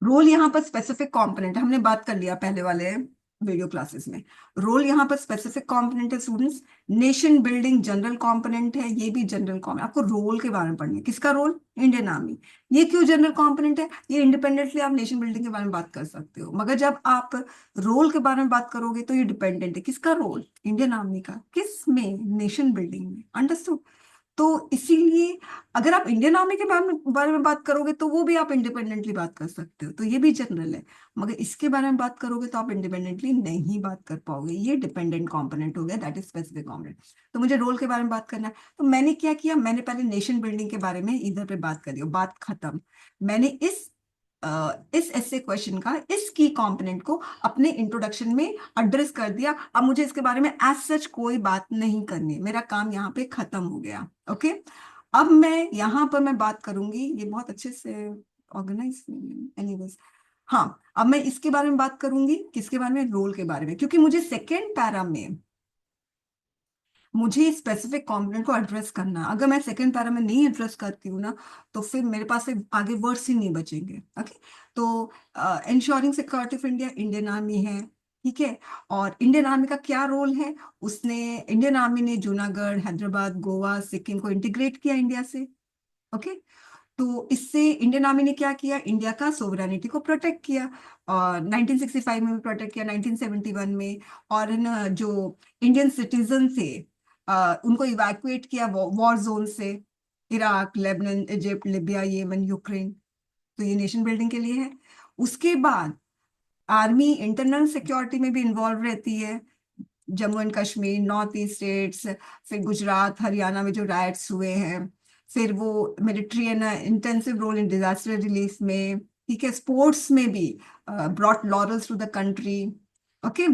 रोल यहाँ पर स्पेसिफिक कंपोनेंट, हमने बात कर लिया पहले वाले वीडियो क्लासेस में। रोल यहाँ पर स्पेसिफिक कंपोनेंट है students. Nation building general component है, ये भी जनरल कंपोनेंट। आपको रोल के बारे में पढ़ना है, किसका रोल? Indian army. ये क्यों जनरल कंपोनेंट है? ये इंडिपेंडेंटली आप नेशन बिल्डिंग के बारे में बात कर सकते हो, मगर जब आप रोल के बारे में बात करोगे तो ये डिपेंडेंट है। किसका रोल? इंडियन आर्मी का। किस में? नेशन बिल्डिंग में। अंडरस्टूड? तो इसीलिए अगर आप इंडियन आर्मी के बारे में बात करोगे तो वो भी आप इंडिपेंडेंटली बात कर सकते हो, तो ये भी जनरल है। मगर इसके बारे में बात करोगे तो आप इंडिपेंडेंटली नहीं बात कर पाओगे, ये डिपेंडेंट कंपोनेंट हो गया, दैट इज स्पेसिफिक कंपोनेंट। तो मुझे रोल के बारे में बात करना है, तो मैंने क्या किया, मैंने पहले नेशन बिल्डिंग के बारे में इधर पे बात कर दी, बात खत्म। मैंने इस ऐसे क्वेश्चन का इस की कंपोनेंट को अपने इंट्रोडक्शन में एड्रेस कर दिया। अब मुझे इसके बारे में एज सच कोई बात नहीं करनी, मेरा काम यहाँ पे खत्म हो गया। ओके, अब मैं यहाँ पर मैं बात करूंगी, ये बहुत अच्छे से ऑर्गेनाइज, एनीवेज। हाँ, अब मैं इसके बारे में बात करूंगी, किसके बारे में? रोल के बारे में, क्योंकि मुझे सेकेंड पैरा में मुझे स्पेसिफिक कंपोनेंट को एड्रेस करना है। अगर मैं सेकंड पैरा में नहीं एड्रेस करती हूँ ना, तो फिर मेरे पास से आगे वर्ड्स ही नहीं बचेंगे। ओके, तो ensuring security of India Indian army है, ठीक है। और इंडियन आर्मी का क्या रोल है? उसने, इंडियन आर्मी ने जूनागढ़, हैदराबाद, गोवा, सिक्किम को इंटीग्रेट किया इंडिया से। ओके, तो इससे इंडियन आर्मी ने क्या किया? इंडिया का सोवरेनिटी को प्रोटेक्ट किया, और 1965 में भी प्रोटेक्ट किया, 1971 में। और जो इंडियन सिटीजन थे, उनको इवैक्यूएट किया वॉर जोन से, इराक, लेबनान, इजिप्ट, लिबिया, येमन, यूक्रेन। तो ये नेशन बिल्डिंग के लिए है। उसके बाद आर्मी इंटरनल सिक्योरिटी में भी इन्वॉल्व रहती है, Jammu and Kashmir, north east states, फिर गुजरात, हरियाणा में जो राइट्स हुए हैं, फिर वो military and intensive role in disaster relief में, ठीक है। स्पोर्ट्स में भी brought laurels to the country. Okay,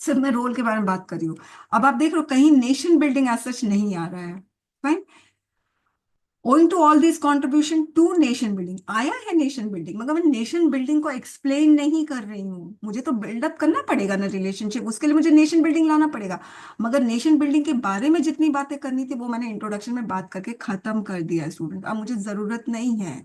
सिर्फ मैं रोल के बारे में बात कर रही हूँ। अब आप देख रहे हो कहीं नेशन बिल्डिंग एज सच नहीं आ रहा है, fine. Owing to all these contribution to nation building, आया है नेशन बिल्डिंग, मगर मैं नेशन बिल्डिंग को एक्सप्लेन नहीं कर रही हूँ। मुझे तो बिल्डअप करना पड़ेगा ना रिलेशनशिप, उसके लिए मुझे नेशन बिल्डिंग लाना पड़ेगा। मगर नेशन बिल्डिंग के बारे में जितनी बातें करनी थी वो मैंने इंट्रोडक्शन में बात करके खत्म कर दिया स्टूडेंट, अब मुझे जरूरत नहीं है।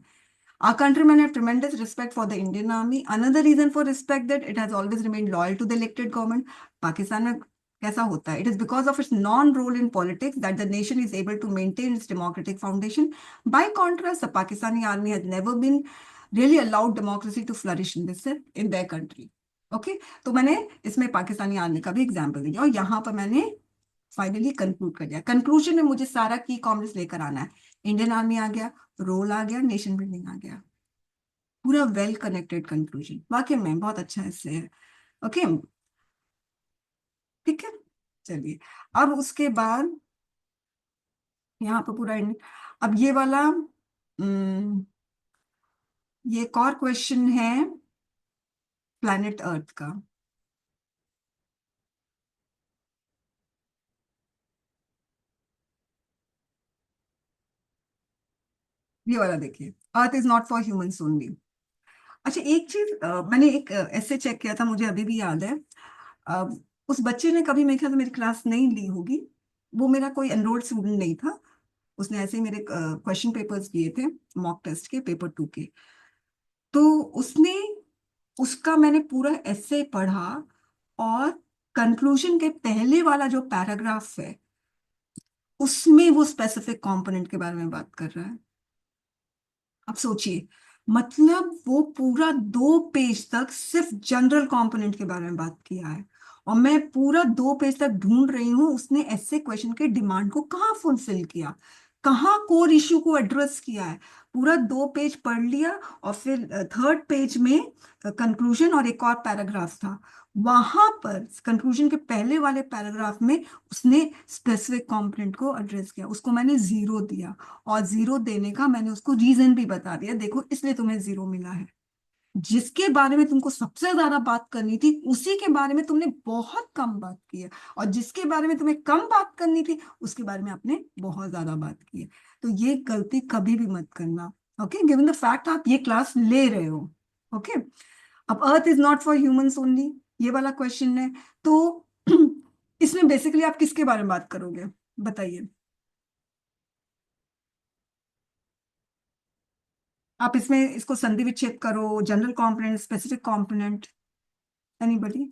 Our countrymen have tremendous respect for the Indian Army. Another reason for respect that it has always remained loyal to the elected government. Pakistan में कैसा होता है? It is because of its non-role in politics that the nation is able to maintain its democratic foundation. By contrast, the Pakistani army has never been really allowed democracy to flourish in their country. Okay, तो मैंने इसमें Pakistani army का भी example दिया, और यहाँ पर मैंने फाइनली कंक्लूड कर दिया। कंक्लूजन में मुझे सारा की कॉमर्स लेकर आना है। इंडियन आर्मी आ गया, रोल आ गया, नेशन बिल्डिंग आ गया, पूरा वेल कनेक्टेड कंक्लूजन, वाकई में बहुत अच्छा इससे है। ओके, ठीक है, चलिए। अब उसके बाद यहाँ पे पूरा अब ये वाला ये एक और क्वेश्चन है प्लैनेट अर्थ का। ये वाला देखिए, earth is not for humans only. अच्छा, एक चीज मैंने एक ऐसे चेक किया था, मुझे अभी भी याद है। अ, उस बच्चे ने कभी मेरे ख्याल से मेरी क्लास नहीं ली होगी। वो मेरा कोई एनरोल्ड स्टूडेंट नहीं था। उसने ऐसे ही मेरे क्वेश्चन पेपर्स किए थे, मॉक टेस्ट के, पेपर 2 के। तो उसने उसका मैंने पूरा ऐसे पढ़ा, और कंक्लूजन के पहले वाला जो पैराग्राफ है उसमें वो स्पेसिफिक कंपोनेंट के बारे में बात कर रहा है। अब सोचिए, मतलब वो पूरा 2 पेज तक सिर्फ जनरल कंपोनेंट के बारे में बात किया है। और मैं पूरा 2 पेज तक ढूंढ रही हूँ उसने ऐसे क्वेश्चन के डिमांड को कहाँ फुलफिल किया, कहाँ कोर इश्यू को एड्रेस किया है। पूरा 2 पेज पढ़ लिया, और फिर थर्ड पेज में कंक्लूजन और एक और पैराग्राफ था। वहां पर कंक्लूजन के पहले वाले पैराग्राफ में उसने स्पेसिफिक कंपोनेंट को एड्रेस किया, उसको मैंने 0 दिया। और 0 देने का मैंने उसको रीजन भी बता दिया, देखो इसलिए तुम्हें 0 मिला है। जिसके बारे में तुमको सबसे ज्यादा बात करनी थी उसी के बारे में तुमने बहुत कम बात की है, और जिसके बारे में तुम्हें कम बात करनी थी उसके बारे में आपने बहुत ज्यादा बात की है। तो ये गलती कभी भी मत करना। ओके, गिवन द फैक्ट आप ये क्लास ले रहे हो। ओके, अब earth is not for humans only, ये वाला क्वेश्चन है। तो इसमें बेसिकली आप किसके बारे में बात करोगे, बताइए। आप इसमें इसको संधि विच्छेद करो, general component, specific component, anybody.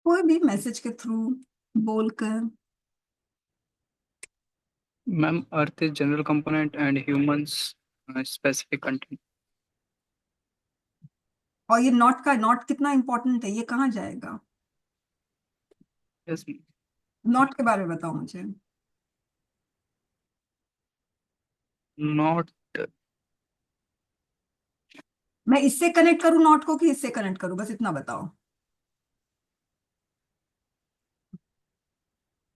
कोई भी मैसेज के थ्रू बोलकर। Ma'am, earth is general component and humans specific content. और ये नॉट का, नॉट कितना इंपॉर्टेंट है, ये कहाँ जाएगा। यस। नॉट के बारे में बताओ मुझे। नॉट। मैं इससे कनेक्ट करूं नॉट को कि इससे कनेक्ट करूं, बस इतना बताओ,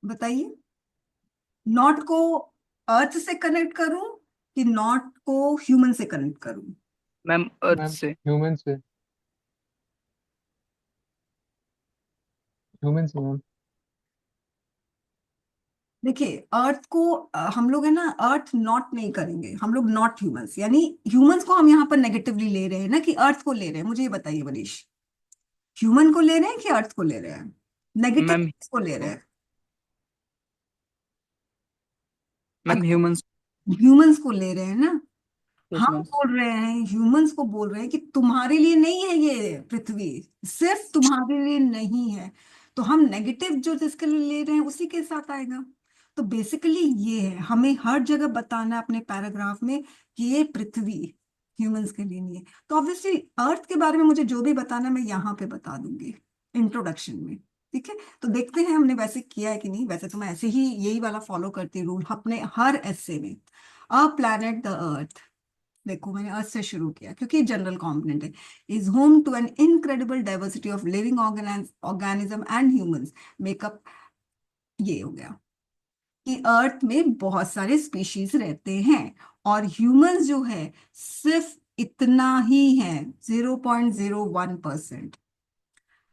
बताइए। नॉट को अर्थ से कनेक्ट करूं कि नॉट को ह्यूमन से कनेक्ट करूं। मैम, अर्थ मैम से। ह्यूमन से, ह्यूमन से मैम। देखिए, अर्थ को हम लोग है ना, अर्थ नॉट नहीं करेंगे हम लोग, नॉट ह्यूमंस, यानी ह्यूमंस को हम यहाँ पर नेगेटिवली ले रहे हैं ना, कि अर्थ को ले रहे हैं, मुझे ये बताइए मनीष। ह्यूमन को ले रहे हैं कि अर्थ को ले रहे हैं, नेगेटिव मैम, को ले रहे हैं। Ma'am humans. ह्यूमंस को ले रहे हैं ना। यस हम मैम। बोल रहे हैं, ह्यूमंस को बोल रहे हैं कि तुम्हारे लिए नहीं है ये पृथ्वी, सिर्फ तुम्हारे लिए नहीं है। तो हम नेगेटिव जो जिसके लिए ले रहे हैं उसी के साथ आएगा। तो बेसिकली ये है, हमें हर जगह बताना है अपने पैराग्राफ में कि ये पृथ्वी ह्यूमंस के लिए नहीं है। तो ऑब्वियसली अर्थ के बारे में मुझे जो भी बताना है मैं यहाँ पे बता दूंगी इंट्रोडक्शन में। ठीक है, तो देखते हैं हमने वैसे किया है कि नहीं। वैसे तो मैं ऐसे ही यही वाला फॉलो करती हूँ रूल अपने हर एस्से में। अ प्लैनेट द अर्थ, देखो मैंने अर्थ से शुरू किया क्योंकि जनरल कंपोनेंट है, is home to an incredible diversity of living organism and humans make up. ये हो गया कि अर्थ में बहुत सारे स्पीशीज रहते हैं, और ह्यूमंस जो है सिर्फ इतना ही है, 0.01%।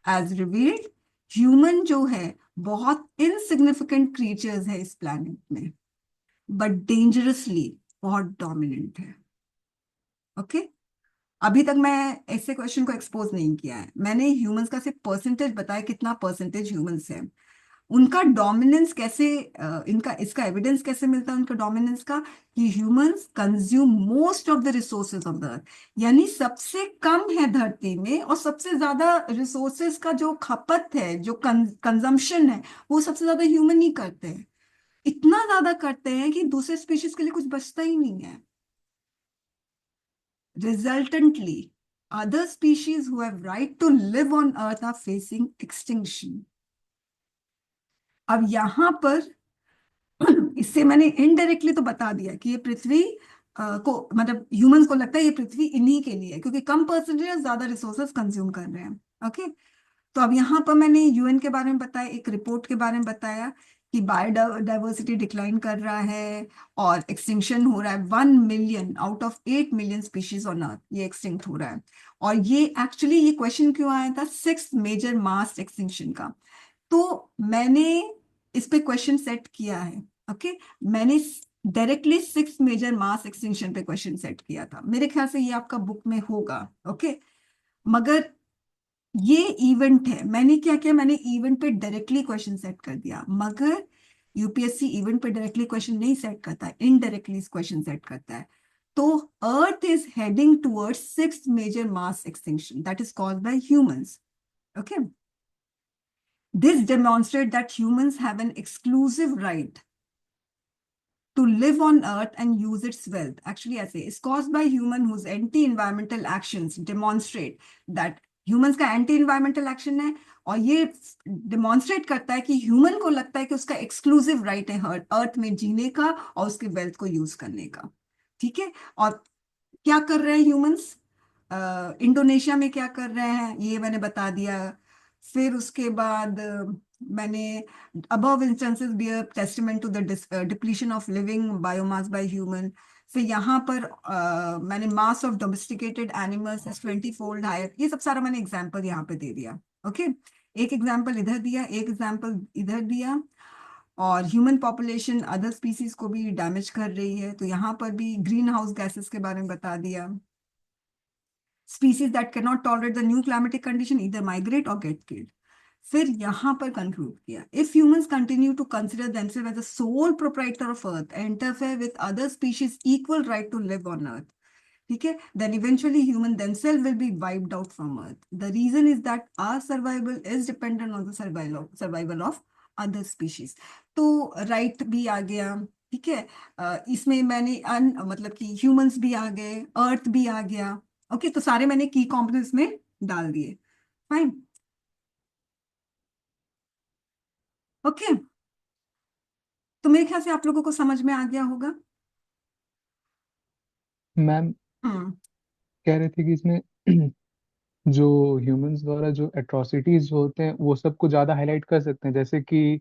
एज रिवील्ड, ह्यूमन जो है बहुत इनसिग्निफिकेंट क्रीचर्स है इस प्लैनेट में, बट डेंजरसली बहुत डोमिनेंट है। ओके, अभी तक मैं ऐसे क्वेश्चन को एक्सपोज नहीं किया है, मैंने ह्यूमंस का सिर्फ परसेंटेज बताया, कितना परसेंटेज ह्यूमंस है, उनका डोमिनेंस कैसे, इनका इसका एविडेंस कैसे मिलता है उनका डोमिनेंस का, कि humans consume most of the resources of the earth. यानी सबसे कम है धरती में, और सबसे ज्यादा रिसोर्सेज का जो खपत है, जो कंजम्पशन है, वो सबसे ज्यादा ह्यूमन ही करते हैं। इतना ज्यादा करते हैं कि दूसरे स्पीशीज के लिए कुछ बचता ही नहीं है। Resultantly other species who have right to live on earth are facing extinction. अब यहां पर इससे मैंने इनडायरेक्टली तो बता दिया कि ये पृथ्वी को मतलब ह्यूमंस को लगता है ये पृथ्वी इन्हीं के लिए है, क्योंकि कम परसेंटेज ज्यादा रिसोर्सेज कंज्यूम कर रहे हैं। ओके, तो अब यहाँ पर मैंने यूएन के बारे में बताया, एक रिपोर्ट के बारे में बताया कि बायोडाइवर्सिटी डिक्लाइन कर रहा है और एक्सटिंक्शन हो रहा है। 1 million out of 8 million species on earth ये एक्सटिंक्ट हो रहा है। और ये एक्चुअली ये क्वेश्चन क्यों आया था, 6th मेजर मास एक्सटिंक्शन का। तो मैंने इस पे क्वेश्चन सेट किया है। ओके, मैंने directly 6th major mass extinction पे क्वेश्चन सेट किया था। मेरे ख्याल से ये आपका बुक में होगा। ओके, मगर ये इवेंट है, मैंने क्या किया, मैंने इवेंट पे डायरेक्टली क्वेश्चन सेट कर दिया। मगर यूपीएससी इवेंट पे डायरेक्टली क्वेश्चन नहीं सेट करता है, इनडायरेक्टली क्वेश्चन सेट करता है। तो earth is heading towards 6th major mass extinction that is caused by humans. Okay, this demonstrates that humans have an exclusive right to live on earth and use its wealth. Actually, I say it's caused by human whose anti-environmental actions demonstrate that humans का anti-environmental action है, और ये demonstrate करता है कि human को लगता है कि उसका exclusive right है earth में जीने का और उसके wealth को use करने का। ठीक है, और क्या कर रहे हैं ह्यूमंस, इंडोनेशिया में क्या कर रहे हैं ये मैंने बता दिया। फिर उसके बाद मैंने above instances be a testament to the depletion of living biomass by human। फिर यहाँ पर मैंने mass of domesticated animals is 20-fold higher। ये सब सारा मैंने एग्जाम्पल यहाँ पे दे दिया। ओके, एक एग्जाम्पल इधर दिया, एक एग्जाम्पल इधर दिया। और ह्यूमन पॉपुलेशन अदर स्पीसीज को भी डैमेज कर रही है, तो यहाँ पर भी ग्रीन हाउस गैसेस के बारे में बता दिया। Species that can not tolerate the new climatic condition either migrate और गेट किल्ड। फिर यहाँ पर कंक्लूड किया, if humans continue to consider themselves as the sole proprietor of earth and interfere with other species equal right to live on earth, ठीक है, then eventually human themselves will be wiped out from earth. The reason is that our survival is dependent on the survival of other species। तो right भी आ गया। ठीक है, इसमें मैंने मतलब कि humans भी आ गए, earth भी आ गया। ओके, तो सारे मैंने की components में डाल दिए। फाइन, ओके, तो मेरे ख्याल से आप लोगों को समझ में आ गया होगा। मैम हम्म, कह रहे थे कि इसमें जो ह्यूमंस द्वारा जो एट्रोसिटीज होते हैं वो सबको ज्यादा हाईलाइट कर सकते हैं, जैसे कि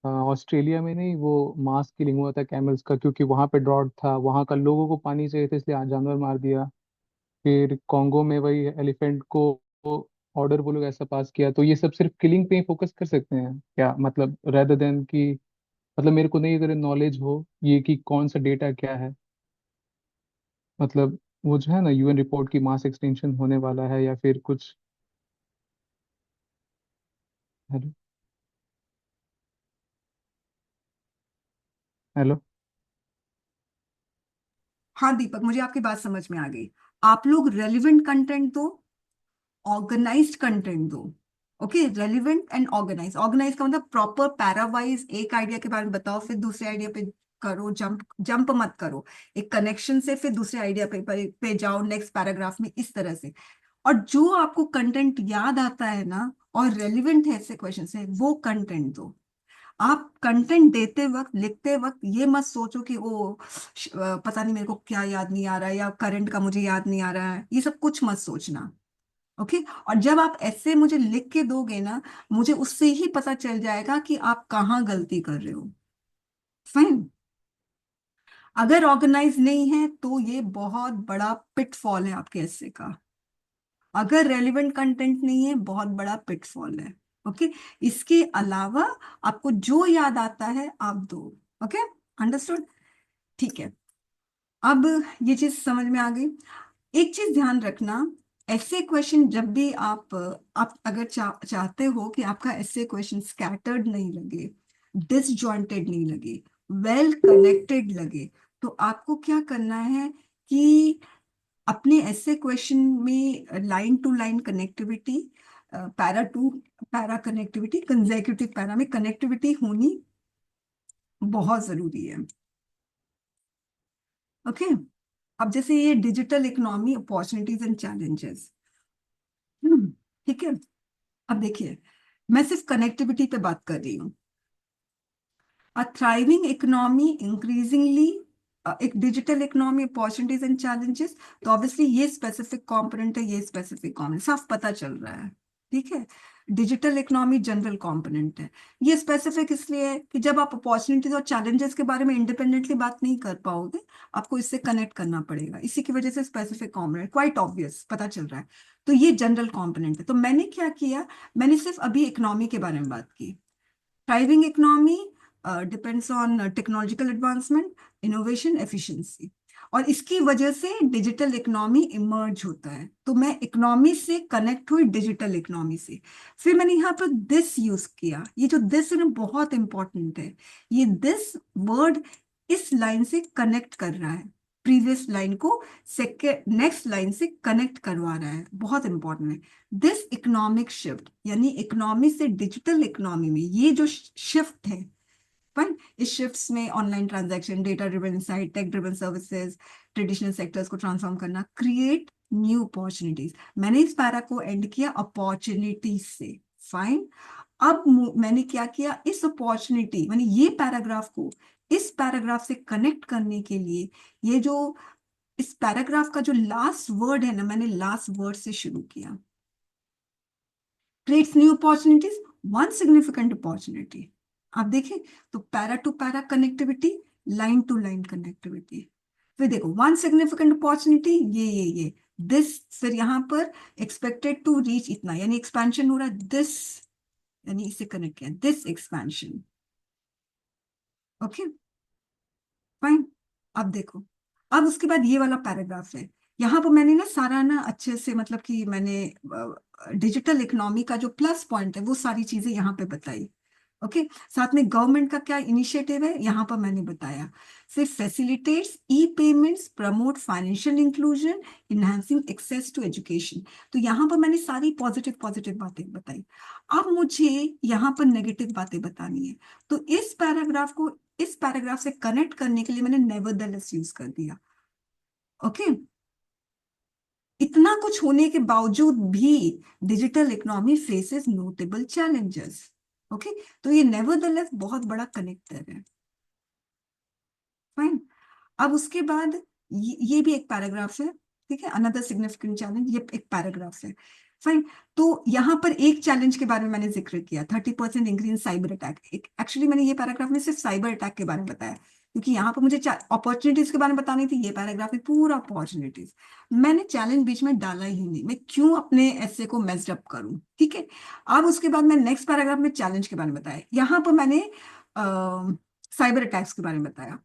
ऑस्ट्रेलिया में नहीं वो मास किलिंग हुआ था कैमल्स का, क्योंकि वहां पे ड्रॉट था, वहां का लोगों को पानी चाहिए था इसलिए जानवर मार दिया। फिर कॉन्गो में वही एलिफेंट को ऑर्डर वो लोग ऐसा पास किया। तो ये सब सिर्फ किलिंग पे ही फोकस कर सकते हैं क्या, मतलब रेदर देन कि, मतलब मेरे को नहीं अगर नॉलेज हो ये कि कौन सा डेटा क्या है, मतलब वो जो है ना यूएन रिपोर्ट की मास एक्सटेंशन होने वाला है या फिर कुछ। Hello, hello. हाँ दीपक, मुझे आपकी बात समझ में आ गई। आप लोग रेलिवेंट कंटेंट दो, ऑर्गेनाइज्ड कंटेंट दो। Okay, relevant and organise. Organise का मतलब प्रॉपर पैरावाइज एक आइडिया के बारे में बताओ, फिर दूसरे आइडिया पे करो, जंप जंप मत करो, एक कनेक्शन से फिर दूसरे आइडिया पे जाओ नेक्स्ट पैराग्राफ में, इस तरह से। और जो आपको कंटेंट याद आता है ना और रेलिवेंट है ऐसे क्वेश्चन से, वो कंटेंट दो। आप कंटेंट देते वक्त, लिखते वक्त ये मत सोचो कि ओ पता नहीं मेरे को क्या याद नहीं आ रहा है या करंट का मुझे याद नहीं आ रहा है, ये सब कुछ मत सोचना। ओके, और जब आप ऐसे मुझे लिख के दोगे ना, मुझे उससे ही पता चल जाएगा कि आप कहाँ गलती कर रहे हो। फाइन, अगर ऑर्गेनाइज नहीं है तो ये बहुत बड़ा पिटफॉल है आपके ऐसे का। अगर रेलिवेंट कंटेंट नहीं है, बहुत बड़ा पिटफॉल है। ओके, इसके अलावा आपको जो याद आता है आप दो। Okay, understood. ठीक है, अब ये चीज समझ में आ गई। एक चीज ध्यान रखना, ऐसे क्वेश्चन जब भी आप अगर चाहते हो कि आपका ऐसे क्वेश्चन स्कैटर्ड नहीं लगे, डिसजॉइंटेड नहीं लगे, वेल कनेक्टेड लगे, तो आपको क्या करना है कि अपने ऐसे क्वेश्चन में line to line connectivity, para to para connectivity, consecutive para में कनेक्टिविटी होनी बहुत जरूरी है। ओके, अब जैसे ये digital economy opportunities and challenges, ठीक है। अब देखिए, मैं सिर्फ कनेक्टिविटी पे बात कर रही हूँ। A thriving economy increasingly एक digital economy opportunities and challenges, तो ऑब्वियसली ये स्पेसिफिक कंपोनेंट है, ये स्पेसिफिक कंपोनेंट साफ पता चल रहा है। ठीक है, डिजिटल इकोनॉमी जनरल कंपोनेंट है। ये स्पेसिफिक इसलिए है कि जब आप अपॉर्चुनिटीज और चैलेंजेस के बारे में इंडिपेंडेंटली बात नहीं कर पाओगे, आपको इससे कनेक्ट करना पड़ेगा, इसी की वजह से स्पेसिफिक कंपोनेंट, क्वाइट ऑब्वियस पता चल रहा है। तो ये जनरल कंपोनेंट है। तो मैंने क्या किया, मैंने सिर्फ अभी इकोनॉमी के बारे में बात की। Thriving economy depends on technological advancement, innovation, efficiency. और इसकी वजह से डिजिटल इकोनॉमी इमर्ज होता है। तो मैं इकोनॉमी से कनेक्ट हुई डिजिटल इकोनॉमी से। फिर मैंने यहाँ पर दिस यूज किया। ये जो दिस है ना, बहुत इंपॉर्टेंट है। ये दिस वर्ड इस लाइन से कनेक्ट कर रहा है, प्रीवियस लाइन को सेकेंड नेक्स्ट लाइन से कनेक्ट करवा रहा है, बहुत इंपॉर्टेंट है। दिस इकोनॉमिक शिफ्ट, यानी इकोनॉमी से डिजिटल इकोनॉमी में ये जो शिफ्ट है, पर इस शिफ्ट्स में online transaction, data driven insight, tech driven services, traditional sectors को ट्रांसफॉर्म करना, क्रिएट न्यू अपॉर्चुनिटीज। मैंने इस पैरा को एंड किया अपॉर्चुनिटीज से। फाइन। अब मैंने क्या किया, इस अपॉर्चुनिटी मैंने ये पैराग्राफ को इस पैराग्राफ से कनेक्ट करने के लिए, ये जो इस पैराग्राफ का जो लास्ट वर्ड है ना, मैंने लास्ट वर्ड से शुरू किया। Creates new opportunities, one significant opportunity. आप देखें तो para to para connectivity, line to line connectivity. फिर देखो वन सिग्निफिकेंट अपॉर्चुनिटी, ये दिस, फिर यहां पर एक्सपेक्टेड टू रीच इतना, यानी एक्सपेंशन हो रहा है, दिस, यानी इसे कनेक्ट किया, दिस एक्सपेंशन। Okay fine. अब देखो, अब उसके बाद ये वाला पैराग्राफ है। यहाँ पर मैंने ना सारा ना अच्छे से, मतलब कि मैंने डिजिटल इकोनॉमी का जो प्लस पॉइंट है वो सारी चीजें यहाँ पे बताई। ओके, साथ में गवर्नमेंट का क्या इनिशिएटिव है यहाँ पर मैंने बताया। फिर facilitates e payments, promote financial inclusion, enhancing access to education. तो यहाँ पर मैंने सारी पॉजिटिव पॉजिटिव बातें बताई। अब मुझे यहाँ पर नेगेटिव बातें बतानी है। तो इस पैराग्राफ को इस पैराग्राफ से कनेक्ट करने के लिए मैंने नेवरदलेस यूज कर दिया। ओके, इतना कुछ होने के बावजूद भी digital economy faces notable challenges. Okay, तो ये नेवरदलेस बहुत बड़ा कनेक्टर है। फाइन। अब उसके बाद ये भी एक पैराग्राफ है। ठीक है, अनदर सिग्निफिकेंट चैलेंज, ये एक पैराग्राफ है। फाइन। तो यहाँ पर एक चैलेंज के बारे में मैंने जिक्र किया, 30% इंक्रीज साइबर अटैक। एक्चुअली मैंने ये पैराग्राफ में सिर्फ साइबर अटैक के बारे में बताया, क्योंकि यहाँ पर मुझे अपॉर्चुनिटीज के बारे में बतानी थी। ये पैराग्राफ में पूरा अपॉर्चुनिटीज, मैंने चैलेंज बीच में डाला ही नहीं। मैं क्यों अपने ऐसे को मेस्ड अप करूं? ठीक है। अब उसके बाद मैं नेक्स्ट पैराग्राफ में चैलेंज के बारे में बताया, यहाँ पर मैंने साइबर अटैक्स के बारे में बताया।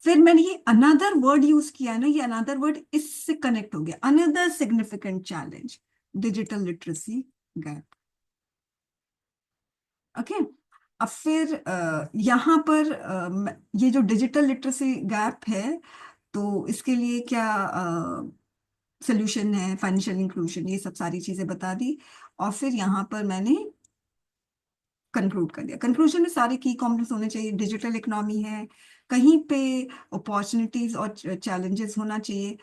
फिर मैंने ये अनदर वर्ड यूज किया है ना, ये अनदर वर्ड इससे कनेक्ट हो गया, another significant challenge, digital literacy gap. Okay, अब फिर यहाँ पर ये जो डिजिटल लिटरेसी गैप है, तो इसके लिए क्या सोल्यूशन है, फाइनेंशियल इंक्लूजन, ये सब सारी चीजें बता दी। और फिर यहाँ पर मैंने कंक्लूड कर दिया। कंक्लूजन में सारे की कॉम्पोनेंट्स होने चाहिए। डिजिटल इकोनॉमी है, कहीं पे अपॉर्चुनिटीज और चैलेंजेस होना चाहिए,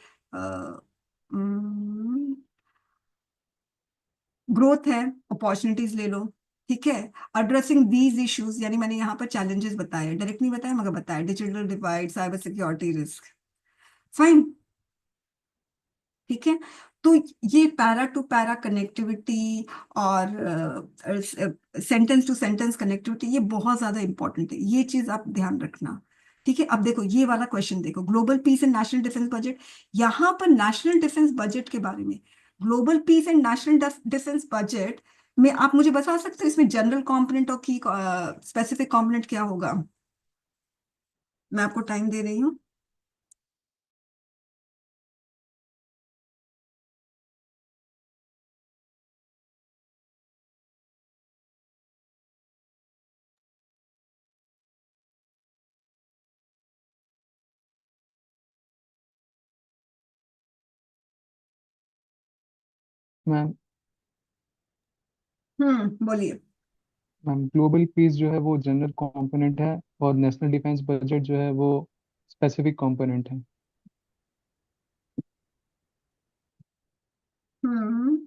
ग्रोथ है, अपॉर्चुनिटीज ले लो। ठीक है, एड्रेसिंग दीज इश्यूज, यानी मैंने यहाँ पर चैलेंजेस बताए, डायरेक्ट नहीं बताया मगर बताया, digital divide, cyber security risk. Fine. ठीक है, तो ये पैरा टू पैरा कनेक्टिविटी और सेंटेंस टू सेंटेंस कनेक्टिविटी, ये बहुत ज्यादा इंपॉर्टेंट है, ये चीज आप ध्यान रखना। ठीक है, अब देखो ये वाला क्वेश्चन देखो, global piece and national defence budget. यहाँ पर नेशनल डिफेंस बजट के बारे में, global piece and national defence budget में आप मुझे बता सकते हो इसमें जनरल कंपोनेंट और की स्पेसिफिक कंपोनेंट क्या होगा? मैं आपको टाइम दे रही हूँ। मैम बोलिए। मैम ग्लोबल पीस जो है वो जनरल कंपोनेंट है, और नेशनल डिफेंस बजट जो है वो स्पेसिफिक कंपोनेंट है। हम्म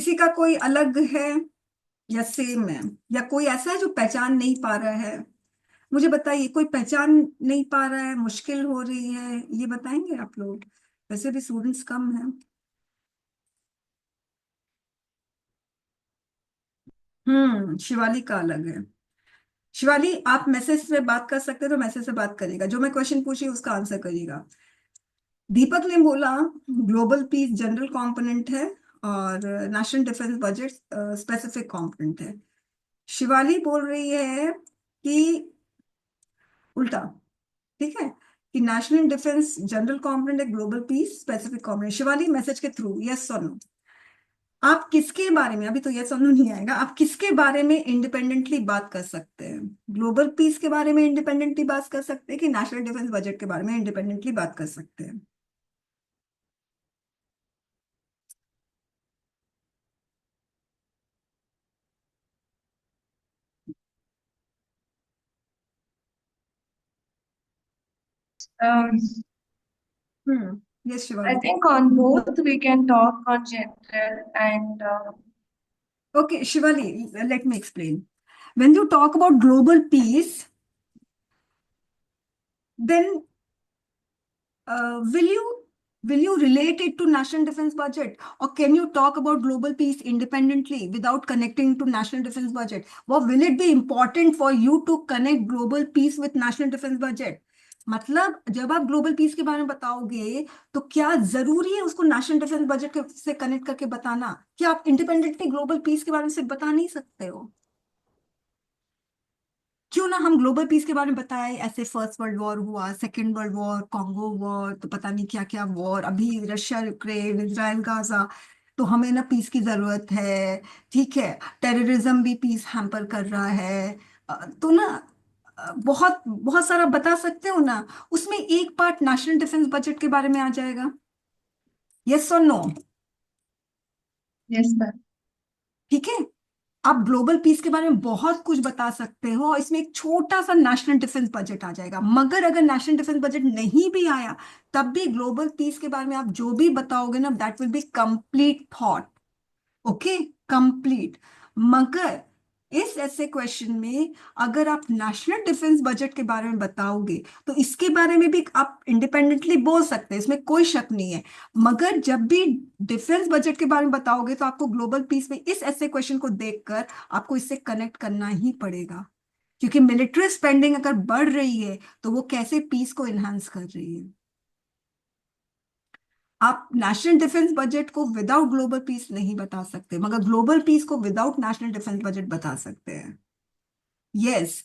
किसी का कोई अलग है या सेम है, या कोई ऐसा है जो पहचान नहीं पा रहा है? मुझे बताइए, कोई पहचान नहीं पा रहा है, मुश्किल हो रही है, ये बताएंगे आप लोग? वैसे भी स्टूडेंट्स कम हैं। शिवाली का अलग है। शिवाली, आप मैसेज से बात कर सकते हो तो मैसेज से बात करिएगा, जो मैं क्वेश्चन पूछी उसका आंसर करिएगा। दीपक ने बोला ग्लोबल पीस जनरल कंपोनेंट है और national defence budget specific component है। शिवाली बोल रही है कि उल्टा, ठीक है, कि नेशनल डिफेंस जनरल कंपोनेंट है, global piece specific component. Shivali, message के थ्रू यस और नो, आप किसके बारे में, अभी तो यस और नो नहीं आएगा, आप किसके बारे में इंडिपेंडेंटली बात कर सकते हैं? ग्लोबल पीस के बारे में इंडिपेंडेंटली बात कर सकते हैं कि नेशनल डिफेंस बजट के बारे में इंडिपेंडेंटली बात कर सकते हैं? Um, yes I Shivali. think on both we can talk on general and Okay, Shivali, let me explain. When you talk about global peace, then will you relate it to national defense budget, or can you talk about global peace independently without connecting to national defense budget? Or will it be important for you to connect global peace with national defense budget? मतलब जब आप global piece के बारे में बताओगे तो क्या जरूरी है उसको नेशनल डिफेंस बजट से कनेक्ट करके बताना? क्या आप इंडिपेंडेंटली ग्लोबल पीस के बारे में सिर्फ बता नहीं सकते हो? क्यों ना हम ग्लोबल पीस के बारे में बताएं, ऐसे फर्स्ट वर्ल्ड वॉर हुआ, second world war, Congo war, तो पता नहीं क्या क्या वॉर, अभी रशिया यूक्रेन, इजराइल गाजा, तो हमें ना पीस की जरूरत है। ठीक है, टेररिज्म भी पीस हैम्पर कर रहा है। तो ना बहुत बहुत सारा बता सकते हो ना, उसमें एक पार्ट नेशनल डिफेंस बजट के बारे में आ जाएगा। यस और नो? yes, sir. ठीक है, आप ग्लोबल पीस के बारे में बहुत कुछ बता सकते हो और इसमें एक छोटा सा नेशनल डिफेंस बजट आ जाएगा, मगर अगर नेशनल डिफेंस बजट नहीं भी आया तब भी ग्लोबल पीस के बारे में आप जो भी बताओगे ना, that will be complete thought. Okay, complete. मगर इस ऐसे क्वेश्चन में अगर आप नेशनल डिफेंस बजट के बारे में बताओगे तो इसके बारे में भी आप इंडिपेंडेंटली बोल सकते हैं, इसमें कोई शक नहीं है। मगर जब भी डिफेंस बजट के बारे में बताओगे तो आपको ग्लोबल पीस में इस ऐसे क्वेश्चन को देखकर आपको इससे कनेक्ट करना ही पड़ेगा, क्योंकि मिलिट्री स्पेंडिंग अगर बढ़ रही है तो वो कैसे पीस को एनहांस कर रही है। आप नेशनल डिफेंस बजट को विदाउट ग्लोबल पीस नहीं बता सकते, मगर ग्लोबल पीस को विदाउट नेशनल डिफेंस बजट बता सकते हैं। Yes,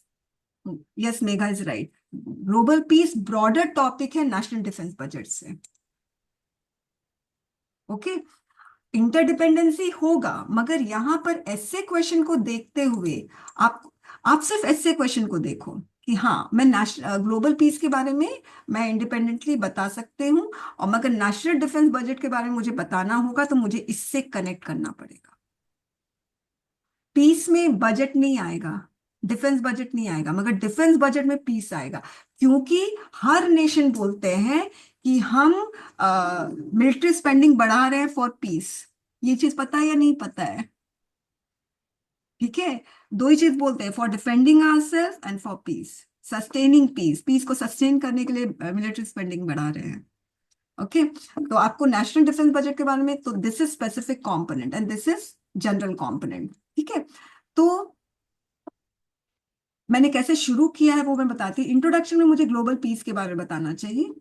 yes, Megha is right. Global piece broader topic है नेशनल डिफेंस बजट से। ओके, इंटरडिपेंडेंसी होगा, मगर यहां पर ऐसे क्वेश्चन को देखते हुए आप आप सिर्फ ऐसे क्वेश्चन को देखो कि हाँ, मैं नेशनल ग्लोबल पीस के बारे में मैं इंडिपेंडेंटली बता सकते हूँ, और मगर नेशनल डिफेंस बजट के बारे में मुझे बताना होगा तो मुझे इससे कनेक्ट करना पड़ेगा। पीस में बजट नहीं आएगा, डिफेंस बजट नहीं आएगा, मगर डिफेंस बजट में पीस आएगा, क्योंकि हर नेशन बोलते हैं कि हम मिलिट्री स्पेंडिंग बढ़ा रहे हैं फॉर पीस। ये चीज पता है या नहीं पता है? ठीक है, दो ही चीज बोलते हैं, for defending ourself and for peace, sustaining peace, peace को सस्टेन करने के लिए मिलिट्री स्पेंडिंग बढ़ा रहे हैं। ओके, तो आपको नेशनल डिफेंस बजट के बारे में, तो this is specific component and this is general component. ठीक है, तो मैंने कैसे शुरू किया है वो मैं बताती हूँ। इंट्रोडक्शन में मुझे ग्लोबल पीस के बारे में बताना चाहिए,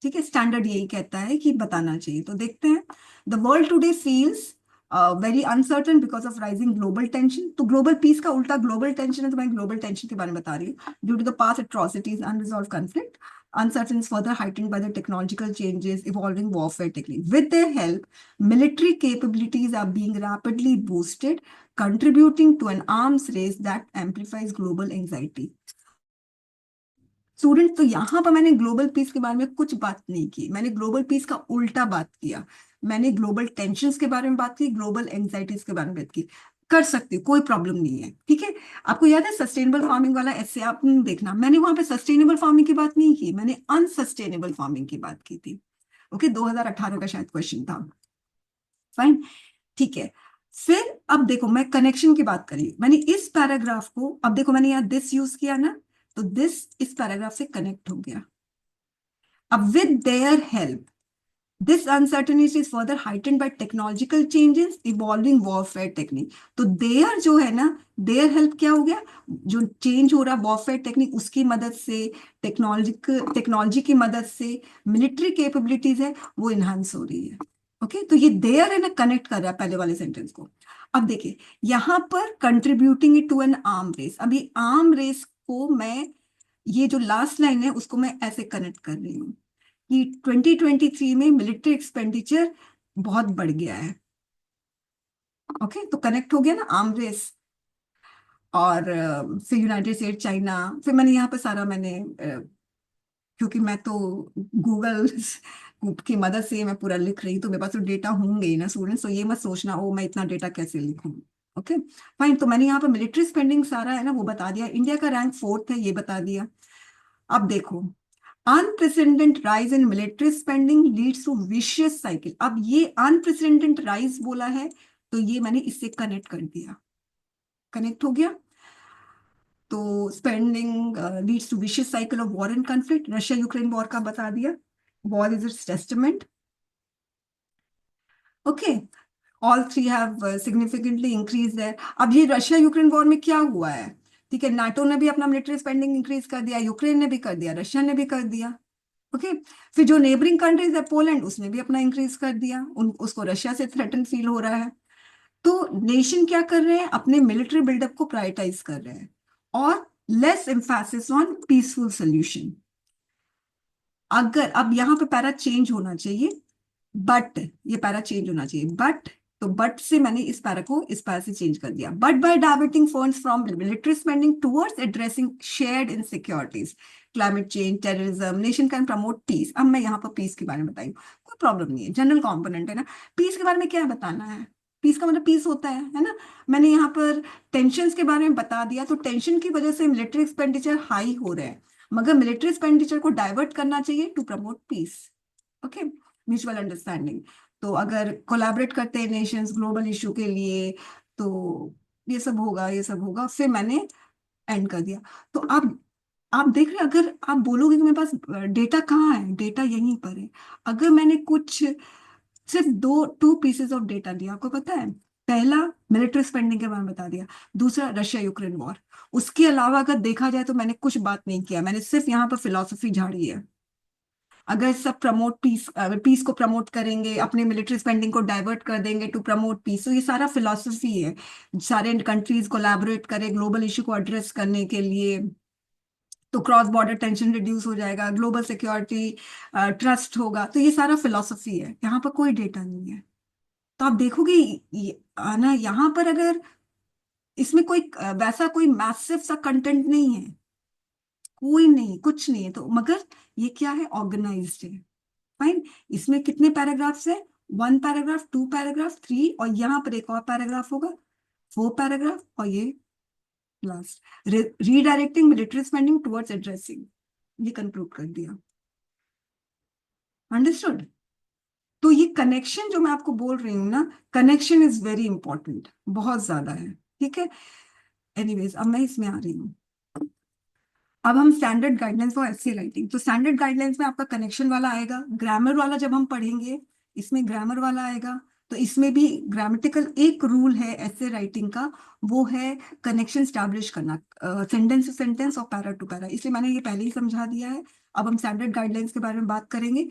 ठीक है, स्टैंडर्ड यही कहता है कि बताना चाहिए। तो देखते हैं, the world today feels very uncertain because of rising global tension. तो ग्लोबल पीस का उल्टा ग्लोबल टेंशन है, तो मैं ग्लोबल टेंशन के बारे में बता रही हूँ। Due to the past atrocities, unresolved conflict, uncertainty is further heightened by the technological changes, evolving warfare technique. With their help, military capabilities are being rapidly boosted, contributing to an arms race that amplifies global anxiety. Student, तो यहां पर मैंने global piece के बारे में कुछ बात नहीं की, मैंने ग्लोबल पीस का उल्टा बात किया। मैंने ग्लोबल टेंशन्स के बारे में बात की, ग्लोबल एंजाइटीज के बारे में बात की। कर सकती हूँ, कोई प्रॉब्लम नहीं है। ठीक है, आपको याद है सस्टेनेबल फार्मिंग वाला ऐसे आप देखना, मैंने वहां पे सस्टेनेबल फार्मिंग की बात नहीं की, मैंने अनसस्टेनेबल फार्मिंग की बात की थी। ओके, 2018 का शायद क्वेश्चन था। फाइन, ठीक है। फिर अब देखो, मैं कनेक्शन की बात करी, मैंने इस पैराग्राफ को, अब देखो मैंने यहाँ दिस यूज किया ना, तो दिस इस पैराग्राफ से कनेक्ट हो गया। अब with their help this uncertainty is further heightened by technological changes, evolving warfare technique। तो their जो है ना, their help क्या हो गया, जो चेंज हो रहा warfare technique उसकी मदद से, टेक्नोलॉजी की मदद से मिलिट्री कैपेबिलिटीज है वो इनहांस हो रही है। ओके, तो ये देयर है ना, कनेक्ट कर रहा है पहले वाले सेंटेंस को। अब देखिए यहां पर contributing it to an arm race, अभी आर्म रेस को मैं, ये जो लास्ट लाइन है उसको मैं ऐसे कनेक्ट कर रही हूँ कि 2023 में मिलिट्री एक्सपेंडिचर बहुत बढ़ गया है। ओके, तो कनेक्ट हो गया ना आर्म रेस, और फिर यूनाइटेड स्टेट, चाइना, फिर मैंने यहाँ पे सारा मैंने क्योंकि मैं तो गूगल की मदद से मैं पूरा लिख रही, तो मेरे पास तो डेटा होंगे ही ना स्टूडेंट्स, तो ये मत सोचना ओ मैं इतना डेटा कैसे लिखूं। ओके फाइन, तो मैंने यहाँ पे मिलिट्री स्पेंडिंग सारा है ना वो बता दिया, इंडिया का रैंक 4th है ये बता दिया। अब देखो, unprecedented rise in military spending leads to vicious cycle. अब ये अनप्रेसिडेंटेड राइज बोला है तो ये मैंने इससे कनेक्ट कर दिया, कनेक्ट हो गया। तो spending leads to vicious cycle of war and conflict, Russia Ukraine war का बता दिया, war is its testament. Okay, all three have significantly increase है। अब ये रशिया यूक्रेन वॉर में क्या हुआ है, ठीक है, नाटो ने भी अपना मिलिट्री स्पेंडिंग इंक्रीज कर दिया, यूक्रेन ने भी कर दिया, रशिया ने भी कर दिया। ओके, फिर जो नेबरिंग कंट्रीज है पोलैंड, उसने भी अपना इंक्रीज कर दिया, उसको रशिया से थ्रेटन फील हो रहा है। तो नेशन क्या कर रहे हैं, अपने मिलिट्री बिल्डअप को प्रायोरिटाइज कर रहे हैं और less emphasis on peaceful solution. अगर अब यहाँ पे पैरा चेंज होना चाहिए, बट ये पैरा चेंज होना चाहिए, बट तो बट से मैंने इस पैरा को इस पैरा से चेंज कर दिया, but by diverting funds from military spending towards addressing shared insecurities, climate change, terrorism, nation can promote peace. अब मैं यहाँ पर पीस के बारे में बताई, कोई प्रॉब्लम नहीं है, जनरल कॉम्पोनेंट है ना, पीस के बारे में क्या बताना है, पीस का मतलब पीस होता है ना। मैंने यहाँ पर टेंशन के बारे में बता दिया, तो टेंशन की वजह से मिलिट्री एक्सपेंडिचर हाई हो रहे हैं, मगर मिलिट्री एक्सपेंडिचर को डाइवर्ट करना चाहिए to promote peace. Okay, mutual understanding. तो अगर कोलैबोरेट करते हैं नेशंस ग्लोबल इशू के लिए, तो ये सब होगा, ये सब होगा, फिर मैंने एंड कर दिया। तो अब आप देख रहे हैं, अगर आप बोलोगे कि मेरे पास डेटा कहाँ है, डेटा यहीं पर है। अगर मैंने कुछ सिर्फ 2 पीसेस ऑफ डेटा दिया, आपको पता है, पहला मिलिट्री स्पेंडिंग के बारे में बता दिया, दूसरा रशिया यूक्रेन वॉर, उसके अलावा अगर देखा जाए तो मैंने कुछ बात नहीं किया, मैंने सिर्फ यहाँ पर फिलॉसफी झाड़ी है। अगर सब प्रमोट पीस, पीस को प्रमोट करेंगे, अपने मिलिट्री स्पेंडिंग को डाइवर्ट कर देंगे टू प्रमोट पीस, तो ये सारा फिलॉसफी है, सारे कंट्रीज कोलैबोरेट करें ग्लोबल इशू को एड्रेस करने के लिए, तो क्रॉस बॉर्डर टेंशन रिड्यूस हो जाएगा, ग्लोबल सिक्योरिटी ट्रस्ट होगा, तो ये सारा फिलॉसफी है, यहाँ पर कोई डेटा नहीं है। तो आप देखोगे ना यहाँ पर अगर इसमें कोई वैसा कोई मैसिव सा कंटेंट नहीं है, कोई नहीं, कुछ नहीं है, तो मगर ये क्या है, ऑर्गेनाइज्ड है। फाइन, इसमें कितने पैराग्राफ्स है, 1 पैराग्राफ, 2 पैराग्राफ, 3, और यहाँ पर एक और पैराग्राफ होगा, 4 पैराग्राफ, और ये last redirecting military spending towards addressing, ये कंक्लूड कर दिया। अंडरस्टूड? तो ये कनेक्शन जो मैं आपको बोल रही हूँ ना, कनेक्शन इज वेरी इंपॉर्टेंट, बहुत ज्यादा है, ठीक है। एनीवेज, अब मैं इसमें आ रही हूँ, अब हम standard guidelines for essay writing. तो स्टैंडर्ड गाइडलाइंस में आपका कनेक्शन वाला आएगा, ग्रामर वाला जब हम पढ़ेंगे इसमें ग्रामर वाला आएगा, तो इसमें भी ग्रामेटिकल एक रूल है एस्से राइटिंग का, वो है कनेक्शन स्टैब्लिश करना, सेंटेंस टू सेंटेंस और पैरा टू पैरा, इसलिए मैंने ये पहले ही समझा दिया है। अब हम स्टैंडर्ड गाइडलाइंस के बारे में बात करेंगे